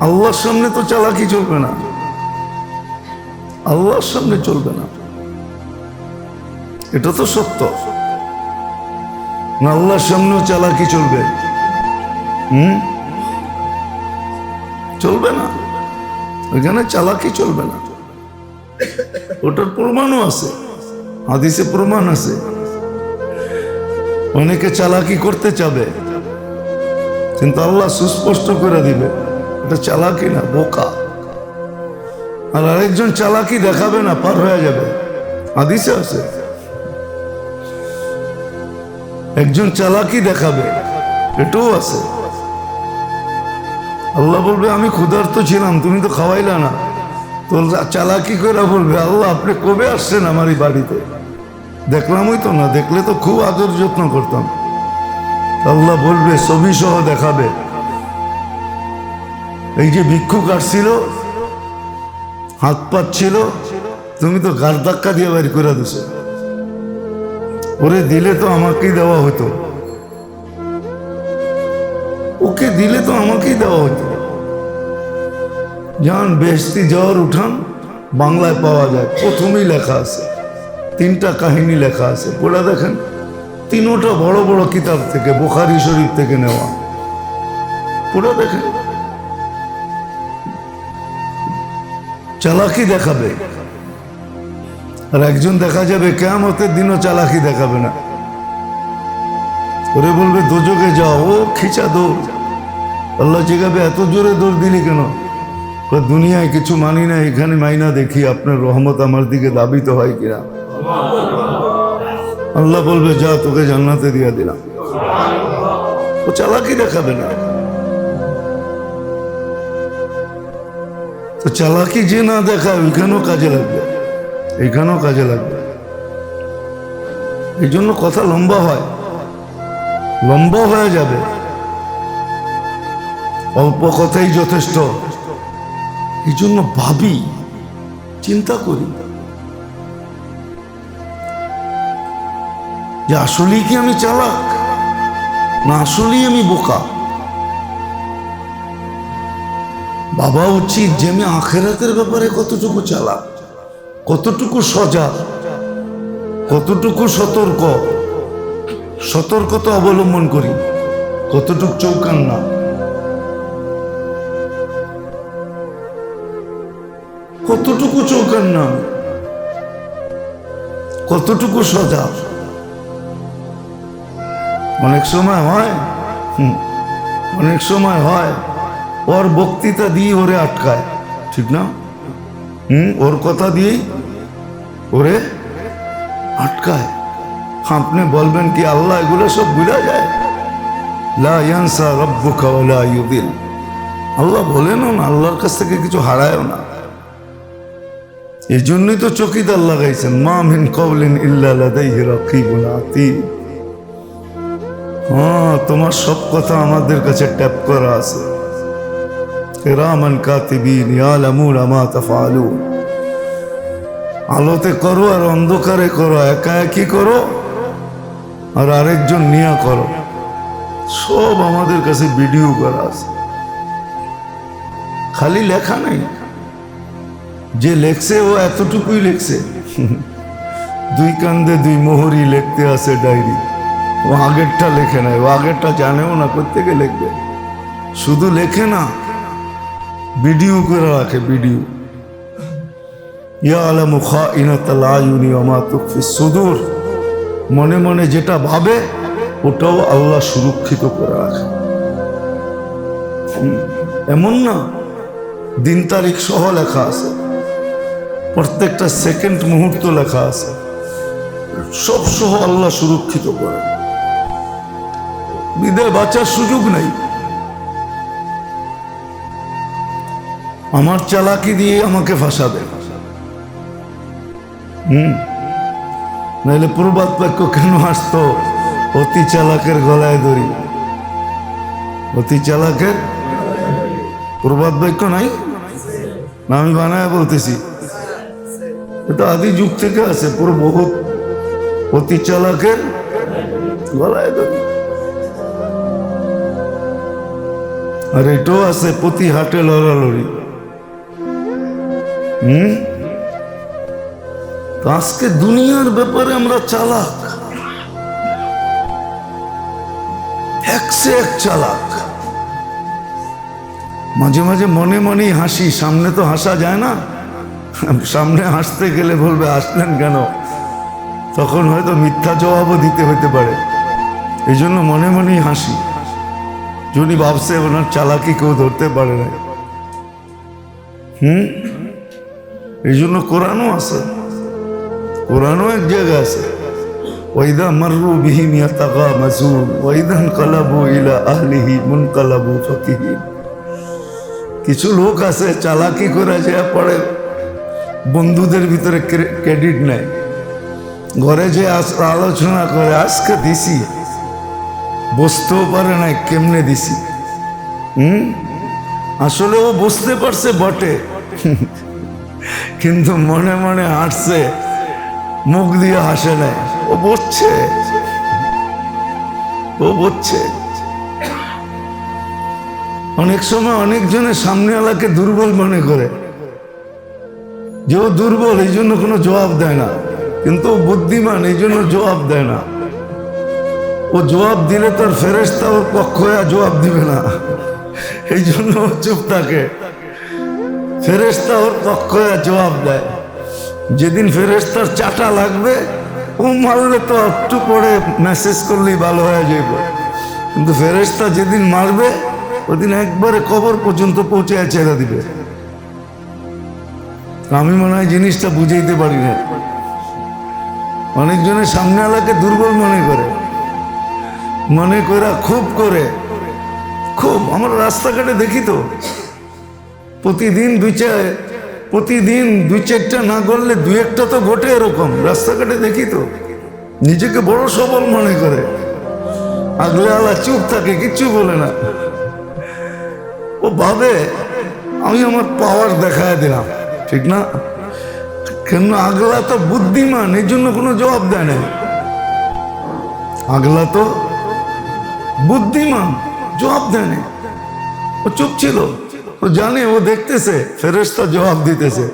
আল্লাহর সামনে তো চালাকি চলবে না, আল্লাহর সামনে চলবে না, এটা তো সত্য না? আল্লাহর সামনেও চালাকি চলবে? চলবে না, ওইখানে চালাকি চলবে না। ওটার প্রমাণও আছে, হাদিসে প্রমাণ আছে। অনেকে চালাকি করতে চাবে, কিন্তু আল্লাহ সুস্পষ্ট করে দিবে এটা চালাকি না, বোকা। আর আরেকজন চালাকি দেখাবে না, পার হয়ে যাবে, হাদিসে আছে। একজন চালাকি দেখাবে, এটাও আছে। আল্লাহ বলবে আমি ক্ষুধার্ত ছিলাম, তুমি তো খাওয়াইলা না। তো চালাকি করে বলবে আল্লাহ আপনি কবে আসছেন আমার এই বাড়িতে? দেখলামই তো না, দেখলে তো খুব আদর যত্ন করতাম। আল্লাহ বলবে, ছবি সহ দেখাবে, এই যে ভিক্ষুক আসছিল, হাত পাচ্ছিল, তুমি তো গার ধাক্কা দিয়ে বের করে দিছো। ওরে দিলে তো আমাকেই দেওয়া হতো, ওকে দিলে তো আমাকেই দেওয়া হতো। যান বেহেশতি যাওয়ার উঠান বাংলায় পাওয়া যায়, প্রথমেই লেখা আছে, 3টা কাহিনী লেখা আছে, পড়া দেখেন। 3টা বড় বড় কিতাব থেকে, বুখারী শরীফ থেকে নেওয়া, পড়া দেখেন। চালাকি দেখাবে, আর একজন দেখা যাবে কিয়ামতের দিনও চালাকি দেখাবে না। ওরে বলবে দোজকে যাও, ও খিচা দৌড়। আল্লাহ জিজ্ঞাবে এত জোরে দৌড় দিলি কেন? দুনিয়ায় কিছু মানি না, এখানে মাইনা দেখি আপনার রহমত আমার দিকে দাবিত হয় কিনা। আল্লাহ বলবে যা, তোকে জান্নাতে দিয়ে দিলাম। ও চালাকি দেখাবে না। তো চালাকি যে না দেখায় ওইখানেও কাজে লাগবে, এইখানেও কাজে লাগবে। এই জন্য কথা লম্বা হয়, লম্বা হয়ে যাবে। অল্প কথাই যথেষ্ট। এই জন্য ভাবি, চিন্তা করি যে আসলেই কি আমি চালাক না আসলেই আমি বোকা। ভাবা উচিত যে আমি আখেরাতের ব্যাপারে কতটুকু চালাক, কতটুকু সজাগ, কতটুকু সতর্কতা অবলম্বন করি, কতটুকু চৌকান্না। কতটুকু চৌকান্না, কতটুকু সজাগ। অনেক সময় হয়, অনেক সময় হয় ওর বক্তৃতা দিয়ে ওরে আটকায়, ঠিক না? ওর কথা দিয়েই ওরে আটকায়। আপনি বলবেন কি আল্লাহ এগুলো সব ভুলা যায়? লা ইয়ানসা রাব্বুকা ওয়া লা ইউদিল। আল্লাহ বলেনও না, আল্লাহর কাছ থেকে কিছু হারায়ও না। এই জন্যই তো চকিদার লাগাইছেন, মা মিন কওলিন ইল্লা লাদাইহি রাকিবুন আতীদ। হ্যাঁ, তোমার সব কথা আমাদের কাছে ট্যাপ করা আছে। কিরামান কাতিবিন ইয়ালামুনা মা তাফআলুন। আলোতে করো আর অন্ধকারে করো, একা একই করো আর আরেকজন নিয়া করো, সব আমাদের কাছে ভিডিও করা আছে। খালি লেখা নেই, যে লেখছে ও এতটুকুই লেখছে। দুই কান্দে দুই মোহরি লিখতে আছে ডায়েরি। ও আগেরটা লেখে নাই, ও আগেরটা জানেও না, কোত্থেকে লিখবে। শুধু লেখে না, ভিডিও করে রাখে, ভিডিও। ইয়ালামু খাইনাতাল আয়ুনি ওয়া মা তুখফিস সুদূর। মনে মনে যেটা ভাবে ওটাও আল্লাহ সুরক্ষিত করে রাখে। এমন না, দিন তারিখ সহ লেখা আছে, প্রত্যেকটা সেকেন্ড মুহূর্ত লেখা আছে, সব সহ আল্লাহ সুরক্ষিত করে। বিদায় বাঁচার সুযোগ নাই। আমার চালাকি দিয়ে আমাকে ফাঁসাবে। নাহলে প্রবাদ বাক্য কেন আসতো? অতি চালাকের গলায় দড়ি। অতি চালাকের প্রবাদ বাক্য নাই না, আমি বানায় বলতেছি। এটা আদি যুগ থেকে আছে, পুরো বহুত। অতি চালাকের গলায় দড়ি। আর এটাও আছে প্রতি হাটে লড়ালড়ি। তো আজকে দুনিয়ার ব্যাপারে আমরা চালাক, একসে এক চালাক। মাঝে মাঝে মনে মনেই হাসি, সামনে তো হাসা যায় না। সামনে হাসতে গেলে বলবে হাসলেন কেন, তখন হয়তো মিথ্যা জবাবও দিতে হতে পারে। এই জন্য মনে মনেই হাসি। যিনি ভাবছে ওনার চালাকি কেউ ধরতে পারে না। এই জন্য কোরআনও আছে, কোরআনও এক জায়গায় আছে, ওয়াইদা মাররু বিহিম ইয়াতাগামাজুন ওয়াইদা ইনকালাবু ইলা আহলিহি মুনকালাবু ফাকিহিন। কিছু লোক আছে চালাকি করে যায় পড়ে, বন্ধুদের ভিতরে ক্রেডিট নেয়, ঘরে যে আলোচনা করে আজকে দিছি, বুঝতেও পারে না কেমনে দিছি। আসলে ও বুঝতে পারছে বটে, কিন্তু মনে মনে হাসছে, মুখ দিয়ে হাসে নাই। ও বুঝছে, ও বুঝছে। অনেক সময় অনেকজনের সামনে আলাকে দুর্বল মনে করে, যে ও দুর্বল এই জন্য কোনো জবাব দেয় না, কিন্তু ও বুদ্ধিমান এই জন্য জবাব দেয় না। ও জবাব দিলে তার ফেরেশতা ওর পক্ষ হয়ে জবাব দিবে না, এই জন্য ও চুপ থাকে। ফেরেশতা ওর পক্ষ হয়ে জবাব দেয়। যেদিন ফেরেশতার চাটা লাগবে, ও মারলে তো একটু পরে মেসেজ করলেই ভালো হয়ে যাবে, কিন্তু ফেরেশতা যেদিন মারবে ওদিন একবারে কবর পর্যন্ত পৌঁছে ছেড়ে দিবে। আমি মনে হয় জিনিসটা বুঝাইতে পারি না। অনেকজনের সামনে আলাকে দুর্বল মনে করে, মনে করা খুব করে, খুব আমরা রাস্তাঘাটে দেখি তো প্রতিদিন দুই চারটা না করলে দুই একটা তো ঘটে, এরকম রাস্তাঘাটে দেখি তো। নিজেকে বড় সবল মনে করে, আগলে আলা চুপ থাকে, কিচ্ছু বলে না। ও ভাবে আমি আমার পাওয়ার দেখায় দিলাম, ঠিক না? কেন আগলা তো বুদ্ধিমান, এই জন্য কোনো জবাব দেয় না। আগলা তো বুদ্ধিমান, জবাব দেয় না। ও চুপ ছিল, ও জানে, ও দেখতেছে ফেরেশতা জবাব দিতেছে,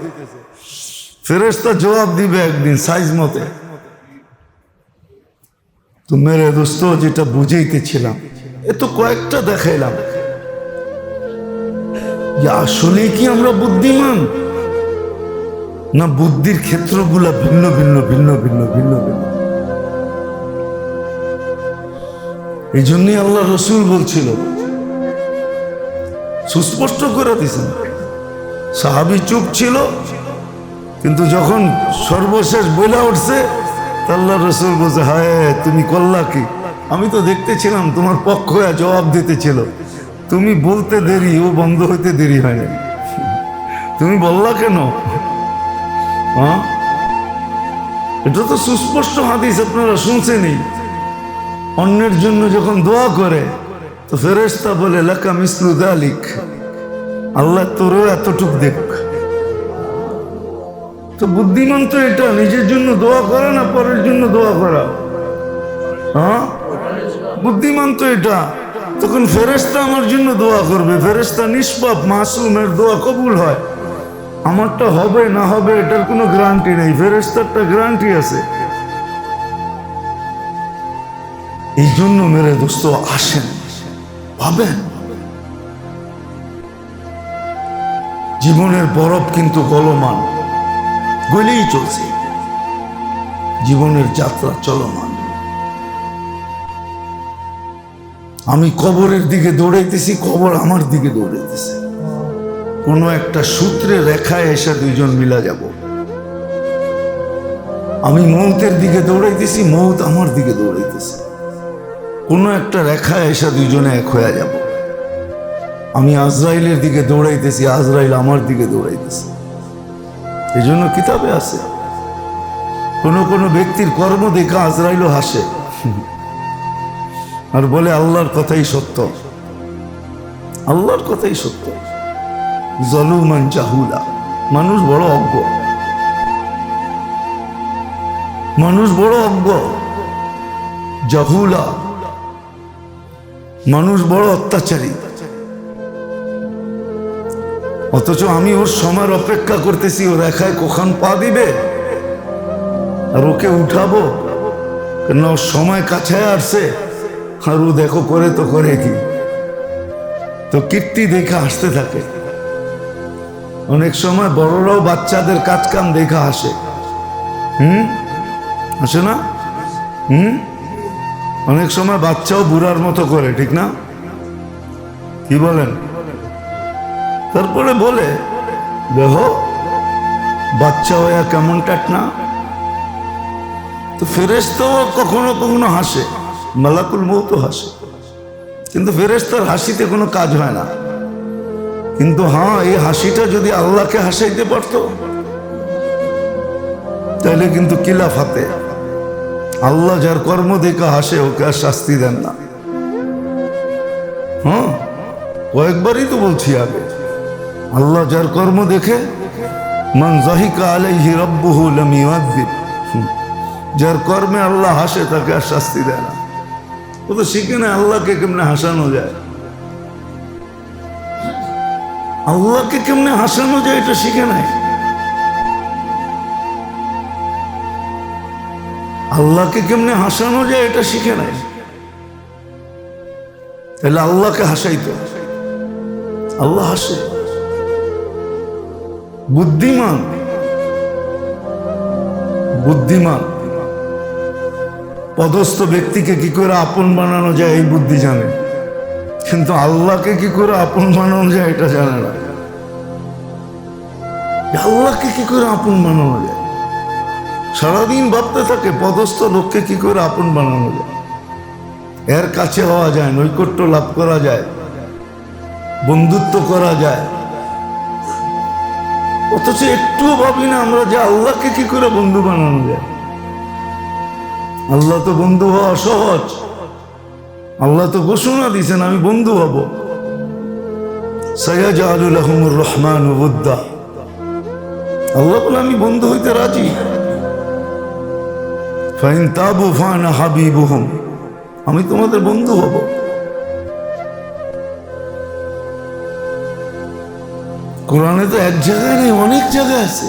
ফেরেশতা জবাব দিবে একদিন সাইজ মতে। তো মেরে দোস্ত, যেটা বুঝাইতেছিলাম, এ তো কয়েকটা দেখাইলাম যে আসলে কি আমরা বুদ্ধিমান, না বুদ্ধির ক্ষেত্রগুলা ভিন্ন ভিন্ন ভিন্ন ভিন্ন ভিন্ন ভিন্ন। এই জন্যই আল্লাহ রসুল বলছিল, সুস্পষ্ট করে দিয়েছেন। সাহাবী চুপ ছিল, কিন্তু যখন সর্বশেষ বইলা উঠছে, আল্লাহ রসুল বলছে, হায় তুমি করলা কি? আমি তো দেখতেছিলাম তোমার পক্ষ হয়ে জবাব দিতেছিল, তুমি বলতে দেরি, ও বন্ধ হইতে দেরি হয় না, তুমি বললা কেন? হ্যাঁ, এটা তো সুস্পষ্ট হাদিস, আপনারা শুনছেনই। অন্যের জন্য যখন দোয়া করে তো ফেরেশতা বলে, লাকা মিসলু যালিক, আল্লাহ তোরও এতটুক দেখ। তো বুদ্ধিমান তো এটা, নিজের জন্য দোয়া করা না পরের জন্য দোয়া করা। হ্যাঁ, বুদ্ধিমান তো এটা। তখন ফেরেশতা আমার জন্য দোয়া করবে, ফেরেশতা নিষ্পাপ মাসুমের দোয়া কবুল হয়। আমারটা হবে না হবে এটার কোনো গ্যারান্টি নেই, ফেরেশতারটা গ্যারান্টি আছে। এই জন্য মেরে দোস্ত আসেন, ভাবেন জীবনের বরফ কিন্তু গলমান, গলেই চলছে, জীবনের যাত্রা চলমান। আমি কবরের দিকে দৌড়াইতেছি, কবর আমার দিকে দৌড়াইতেছে। কোনো একটা সূত্রে রেখায় এসে দুইজন মিলা যাব। আমি মৌতের দিকে দৌড়াইতেছি, মৌত আমার দিকে দৌড়াইতেছে। কোনো একটা রেখায় এসে দুইজনে এক হয়ে যাব। আমি আজরাইলের দিকে দৌড়াইতেছি, আজরাইল আমার দিকে দৌড়াইতেছে। এই জন্য কিতাবে আছে, কোনো কোনো ব্যক্তির কর্ম দেখে আজরাইলও হাসে আর বলে আল্লাহর কথাই সত্য, আল্লাহর কথাই সত্য। জলুমান জাহুলা, মানুষ বড় অজ্ঞ, মানুষ বড় অজ্ঞ। জাহুলা, মানুষ বড় অত্যাচারী। অথচ আমি ওর সময়ের অপেক্ষা করতেছি, ও রেখায় কখন পা দিবে আর ওকে উঠাবো, কেন ওর সময় কাছে আসছে। আর ও দেখো করে তো করে কি, তো কীর্তি দেখে হাসতে থাকে। অনেক সময় বড়রাও বাচ্চাদের কাজ কাম দেখে হাসে, হাসে না? অনেক সময় বাচ্চাও বুড়ার মতো করে, ঠিক না? কি বলেন? তারপরে বলে, দেখো বাচ্চা হইয়া কেমন টাট না। তো ফেরেশতাও কখনো কখনো হাসে, মালাকুল মউতও হাসে, কিন্তু ফেরেশতার হাসিতে কোনো কাজ হয় না। কিন্তু হ্যাঁ, এই হাসিটা যদি আল্লাহকে হাসাইতে পারতো তাহলে কিন্তু কিলাফাতে। আল্লাহ যার কর্ম দেখে হাসে, ওকে আর শাস্তি দেন না। হ্যাঁ, কয়েকবারই তো বলছি আগে, আল্লাহ যার কর্ম দেখে, মান যাহিকা আলাইহি রাব্বুহু লাম ইউআযিব, যার কর্মে আল্লাহ হাসে তাকে আর শাস্তি দেয় না। ও তো শিখে না আল্লাহকে কেমনে হাসানো যায়, আল্লাহকে কেমনে হাসানো যায় এটা শিখে নাই। আল্লাহকে কেমনে হাসানো যায় এটা শিখে নাই, তাহলে আল্লাহকে হাসাইতো। আল্লাহ হাসে। বুদ্ধিমান, বুদ্ধিমান পদস্থ ব্যক্তিকে কি করে আপন বানানো যায় এই বুদ্ধি জানে, কিন্তু আল্লাহকে কি করে আপন বানানো যায় এটা জানে না। আল্লাহকে কি করে আপন বানানো যায়, সারাদিন ভাবতে থাকে পদস্থ লোককে কি করে আপন বানানো যায়। এর কাছে হওয়া যায়, নৈকট্য লাভ করা যায়, বন্ধুত্ব করা যায়, অথচ একটুও ভাবি না আমরা যে আল্লাহকে কি করে বন্ধু বানানো যায়। আল্লাহ তো বন্ধু হওয়া সহজ, আল্লাহ তো ঘোষণা দিয়েছেন আমি বন্ধু হব। সায়াজআলু লাহুমুর রহমানু উদ্দা, আল্লাহ বলে আমি বন্ধু হইতে রাজি। ফাইন তাবু ফানা হাবিবুহুম, আমি তোমাদের বন্ধু হব। কোরআনে তো এক জায়গায় নেই, অনেক জায়গায় আছে।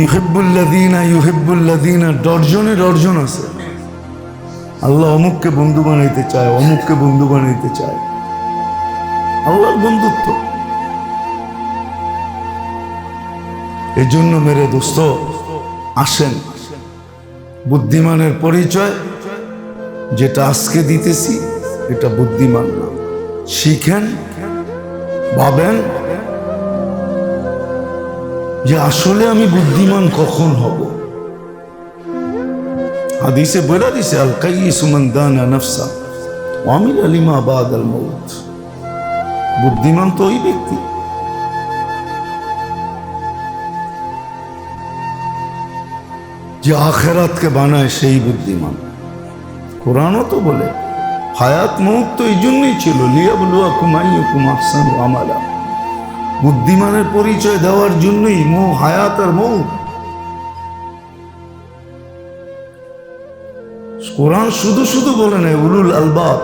ইউহিব্বুল্লাযীনা ইউহিব্বুল্লাযীনা, ডর্জনে ডর্জন আছে। আল্লাহ অমুককে বন্ধু বানাইতে চায়, অমুককে বন্ধু বানাইতে চায়। আল্লাহর বন্ধুত্ব। এই জন্য মেরে দোস্ত আসেন, বুদ্ধিমানের পরিচয় যেটা আজকে দিতেছি এটা বুদ্ধিমান না। শিখেন, ভাবেন যে আসলে আমি বুদ্ধিমান কখন হব। হাদিসে বলে দিছে আল কাইয়িসু মান দানা নাফসা ওয়া আমিলা লিমা বাদাল মাউত। বুদ্ধিমান তো ওই ব্যক্তি যে আখেরাতকে বানায়, সেই বুদ্ধিমান। কোরআনও তো বলে হায়াত মৌত তো এই জন্যই ছিল, লিয়াবলুয়াকুম আইয়ুকুম আহসানু আমালা। বুদ্ধিমানের পরিচয় দেওয়ার জন্যই হায়াত আর মৌত। কোরআন শুধু শুধু বলে নাই উলুল আলবাব।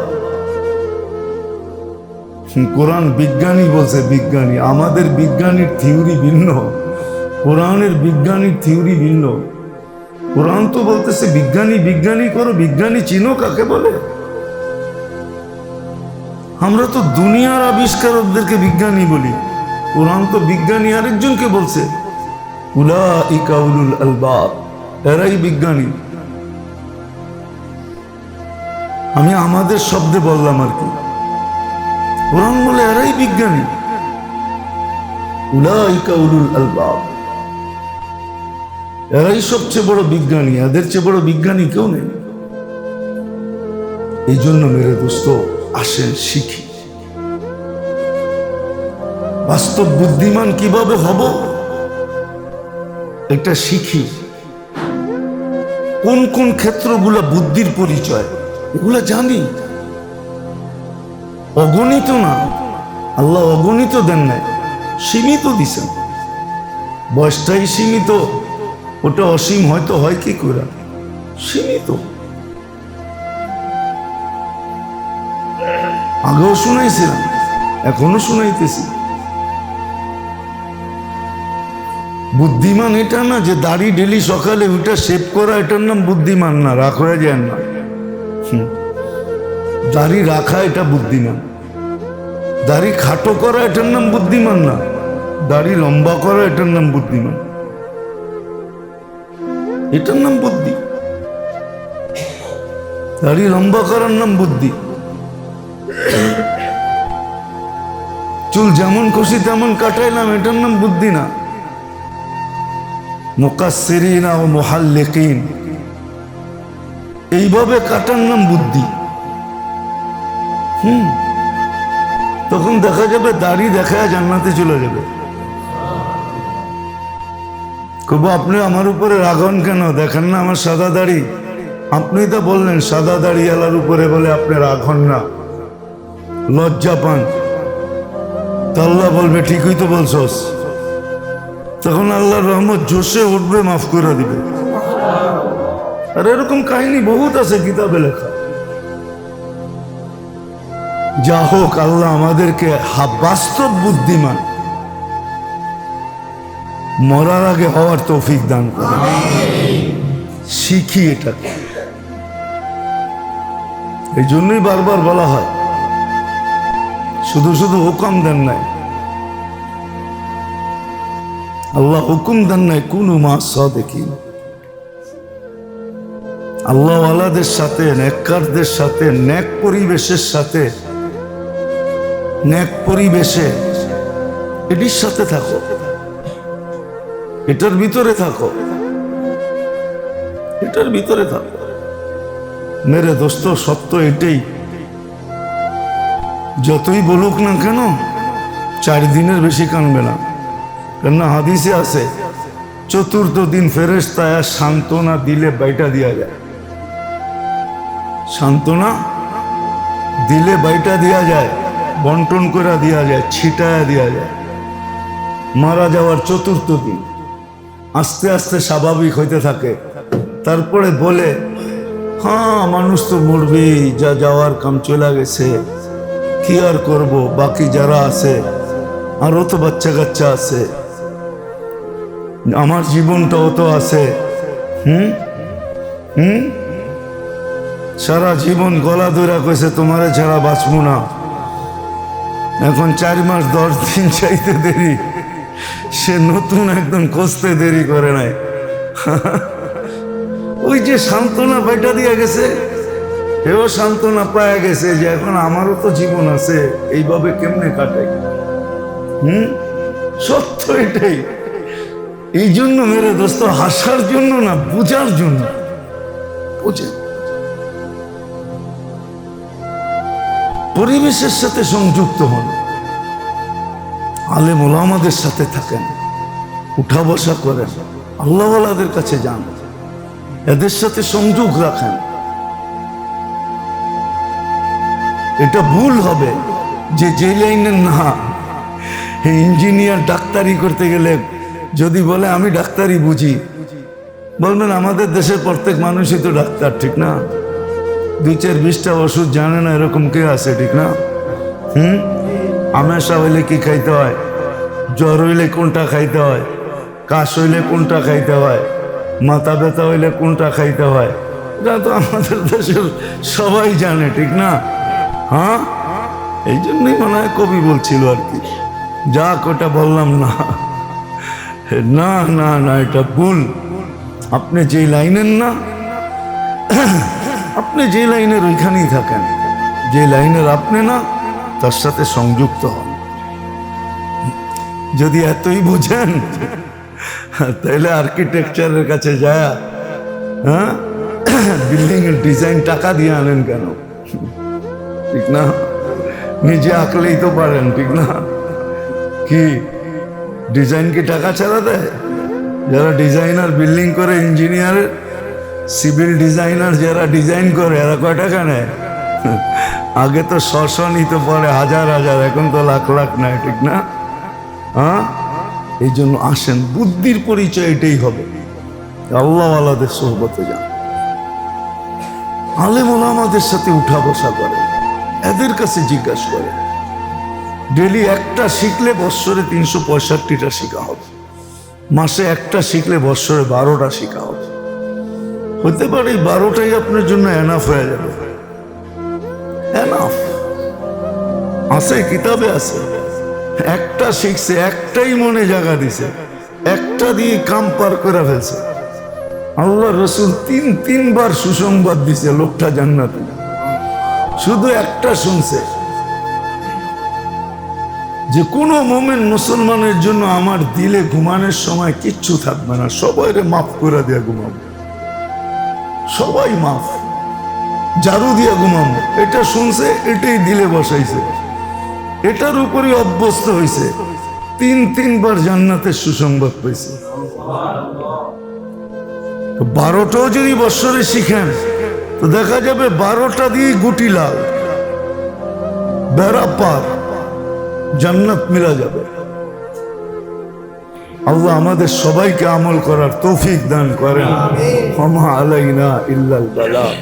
কোরআন বিজ্ঞানী বলছে, বিজ্ঞানী। আমাদের বিজ্ঞানীর থিওরি ভিন্ন, কোরআনের বিজ্ঞানীর থিওরি ভিন্ন। কোরআন তো বলতেছে বিজ্ঞানী বিজ্ঞানী করো, বিজ্ঞানী চিনো কাকে বলে। আমরা তো দুনিয়ার আবিষ্কারকদেরকে বিজ্ঞানী বলি, কোরআন তো বিজ্ঞানী আরেকজনকে বলছে, উলাইকা উলুল আলবাব, এরাই বিজ্ঞানী। আমি আমাদের শব্দে বললাম আর কি, কোরআন বলে এরাই বিজ্ঞানী, উলাইকা উলুল আলবাব, এরাই সবচেয়ে বড় বিজ্ঞানী, এদের চেয়ে বড় বিজ্ঞানী কেউ নেই। এই জন্য মেরে দোস্ত আসেন শিখি। বাস্তব বুদ্ধিমান কিভাবে হব এটা শিখি। কোন কোন ক্ষেত্রগুলো বুদ্ধির পরিচয় এগুলা জানি। অগণিত না, আল্লাহ অগণিত দেন নাই, সীমিত দিছেন। বয়সটাই সীমিত, ওটা অসীম হয়তো হয় কি করে, সীমিত। আগেও শুনাইছিলাম, এখনো শুনাইতেছি। বুদ্ধিমান এটা না যে দাড়ি ডেলি সকালে উঠে শেভ করা, এটার নাম বুদ্ধিমান না, রাখ হয়ে যায় না। দাড়ি রাখা এটা বুদ্ধিমান। দাড়ি খাটো করা এটার নাম বুদ্ধিমান না, দাড়ি লম্বা করা এটার নাম বুদ্ধিমান, এটার নাম বুদ্ধি। দাড়ি লম্বা করার নাম বুদ্ধি। চুল যেমন খুশি তেমন কাটাইলাম, এটার নাম বুদ্ধি না। মুকাসসিরিনা ও মুহাল্লিকিন, এইভাবে কাটার নাম বুদ্ধি। তখন দেখা যাবে দাড়ি দেখায় জান্নাতে চলে যাবে। কবো আপনি আমার উপরে রাগন কেন, দেখেন না আমার সাদা দাড়ি। আপনি তো বললেন সাদা দাড়ি আলার উপরে বলে আপনি রাগন না, লজ্জা পান। তো আল্লাহ বলবে ঠিকই তো বলছস। তখন আল্লাহর রহমত জোশে উঠবে, মাফ করে দিবে। আর এরকম কাহিনী বহুত আছে কিতাবে লেখা। যা হোক, আল্লাহ আমাদেরকে বাস্তব বুদ্ধিমান মরার আগে হওয়ার তৌফিক দান করে। শিখি এটাকে। এই জন্যই বারবার বলা হয়, শুধু শুধু হুকুম দেন নাই, আল্লাহ হুকুম দেন নাই কুনু মা সাদিকিন। আল্লাহ ওয়ালাদের সাথে, নেককারদের সাথে, নেক পরিবেশের সাথে, নেক পরিবেশে এটির সাথে থাকো, এটার ভিতরে থাকো। এটার ভিতরে থাকো। মেরে দোস্ত, সত্য এটাই। যতই বলুক না কেন, 4 দিনের বেশি কানবে না। কেননা হাদিসে আছে, 4th দিন ফেরেশতা সান্ত্বনা দিলে বাইটা দিয়া যায়। সান্ত্বনা দিলে বাইটা দিয়া যায়, বন্টন করে দিয়া যায়, ছিটায়া দিয়া যায়। মারা যাওয়ার 4th দিন আস্তে আস্তে স্বাভাবিক হইতে থাকে। তারপরে বলে, হ্যাঁ মানুষ তো মরবেই, যা যাওয়ার কাম চলে গেছে, কি আর করব, বাকি যারা আছে আরো তো বাচ্চা কাচ্চা আছে, আমার জীবনটাও তো আছে। সারা জীবন গলা ধরে কইছে তোমারে ছাড়া বাঁচবো না, এখন 4 মাস 10 দিন চাইতে দেরি, সে নতুন একদম কষতে দেরি করে নাই। ওই যে সান্ত্বনা বাইটা দিয়ে গেছে, এও সান্ত্বনা পাওয়া গেছে যে এখন আমারও তো জীবন আছে, এইভাবে কেমনে কাটাই। সত্য এটাই। এই জন্য মেরে দোস্ত, হাসার জন্য না, বুঝার জন্য। বুঝে পরিবেশের সাথে সংযুক্ত হন, আলেম ওলামাদের সাথে থাকেন, উঠা বসা করেন, আল্লাহওয়ালাদের কাছে যান, এদের সাথে সংযোগ রাখেন। এটা ভুল হবে যে লাইনের না, ইঞ্জিনিয়ার ডাক্তারি করতে গেলে যদি বলে আমি ডাক্তারি বুঝি, বলবেন আমাদের দেশের প্রত্যেক মানুষই তো ডাক্তার, ঠিক না? 2-4-20টা ওষুধ জানে না, এরকম কে আছে, ঠিক না? আমেশা হইলে কি খাইতে হয়, জ্বর হইলে কোনটা খাইতে হয়, কাশ হইলে কোনটা খাইতে হয়, মাথা ব্যথা হইলে কোনটা খাইতে হয়, এটা তো আমাদের দেশের সবাই জানে, ঠিক না? হ্যাঁ, এই জন্যই মনে হয় কবি বলছিল আর কি, যা কোটা বললাম না, না না না, এটা ভুল। আপনি যে লাইনের না, আপনি যে লাইনের ওইখানেই থাকেন, যে লাইনের আপনি না তার সাথে সংযুক্ত হন। যদি এতই বুঝেন তাহলে আর্কিটেকচারের কাছে যায়, হ্যাঁ, বিল্ডিং এর ডিজাইন টাকা দিয়ে আনেন কেন, ঠিক না? নিজে আঁকলেই তো পারেন, ঠিক না? কি ডিজাইন কি টাকা ছাড়া দেয়? যারা ডিজাইনার বিল্ডিং করে, ইঞ্জিনিয়ার, সিভিল ডিজাইনার যারা ডিজাইন করে, এরা কয় টাকা নেয়? আগে তো 100 নিত, পরে 1000, এখন তো লাখ লাখ নেয়, ঠিক না? হ্যাঁ, এই জন্য আসেন, বুদ্ধির পরিচয় এটাই হবে, আল্লাহওয়ালাদের সোহবতে যান, আলেম ওলামাদের সাথে উঠা বসা করে, এদের কাছে জিজ্ঞাসা করে। ডেলি একটা শিখলে বৎসরে 365টা শিখা হবে, মাসে একটা শিখলে বৎসরে 12টা শিখা হবে। হতে পারে এই 12টাই আপনার জন্য এনাফ হয়ে যাবে। এনাফ আছে, কিতাবে আছে। একটা শিখছে, একটাই মনে জায়গা দিছে, একটা দিয়ে কাম পার করে ফেলছে। আল্লাহ রসুল 3বার সুসংবাদ দিছে লোকটা জান্নাতি, শুধু একটা শুনছে যে কোনো মোমেন মুসলমানের জন্য আমার দিলে ঘুমানোর সময় কিচ্ছু থাকবে না, সবাইরে মাফ করে দিয়া ঘুমাবো, সবাই মাফ, ঝাড়ু দিয়া ঘুমাবো। এটা শুনছে, এটাই দিলে বসাইছে, এটার উপরে অভ্যস্ত হয়েছে, 3বার জান্নাতের সুসংবাদ পেয়েছে। 12টাও যদি বৎসরে শিখেন তো দেখা যাবে 12টা দিয়ে গুটি লাল, বেড়া পার, জান্নাত মিলা যাবে। আল্লাহ আমাদের সবাইকে আমল করার তৌফিক দান করেন। ওয়া মা আলাইনা ইল্লাল বালাগ।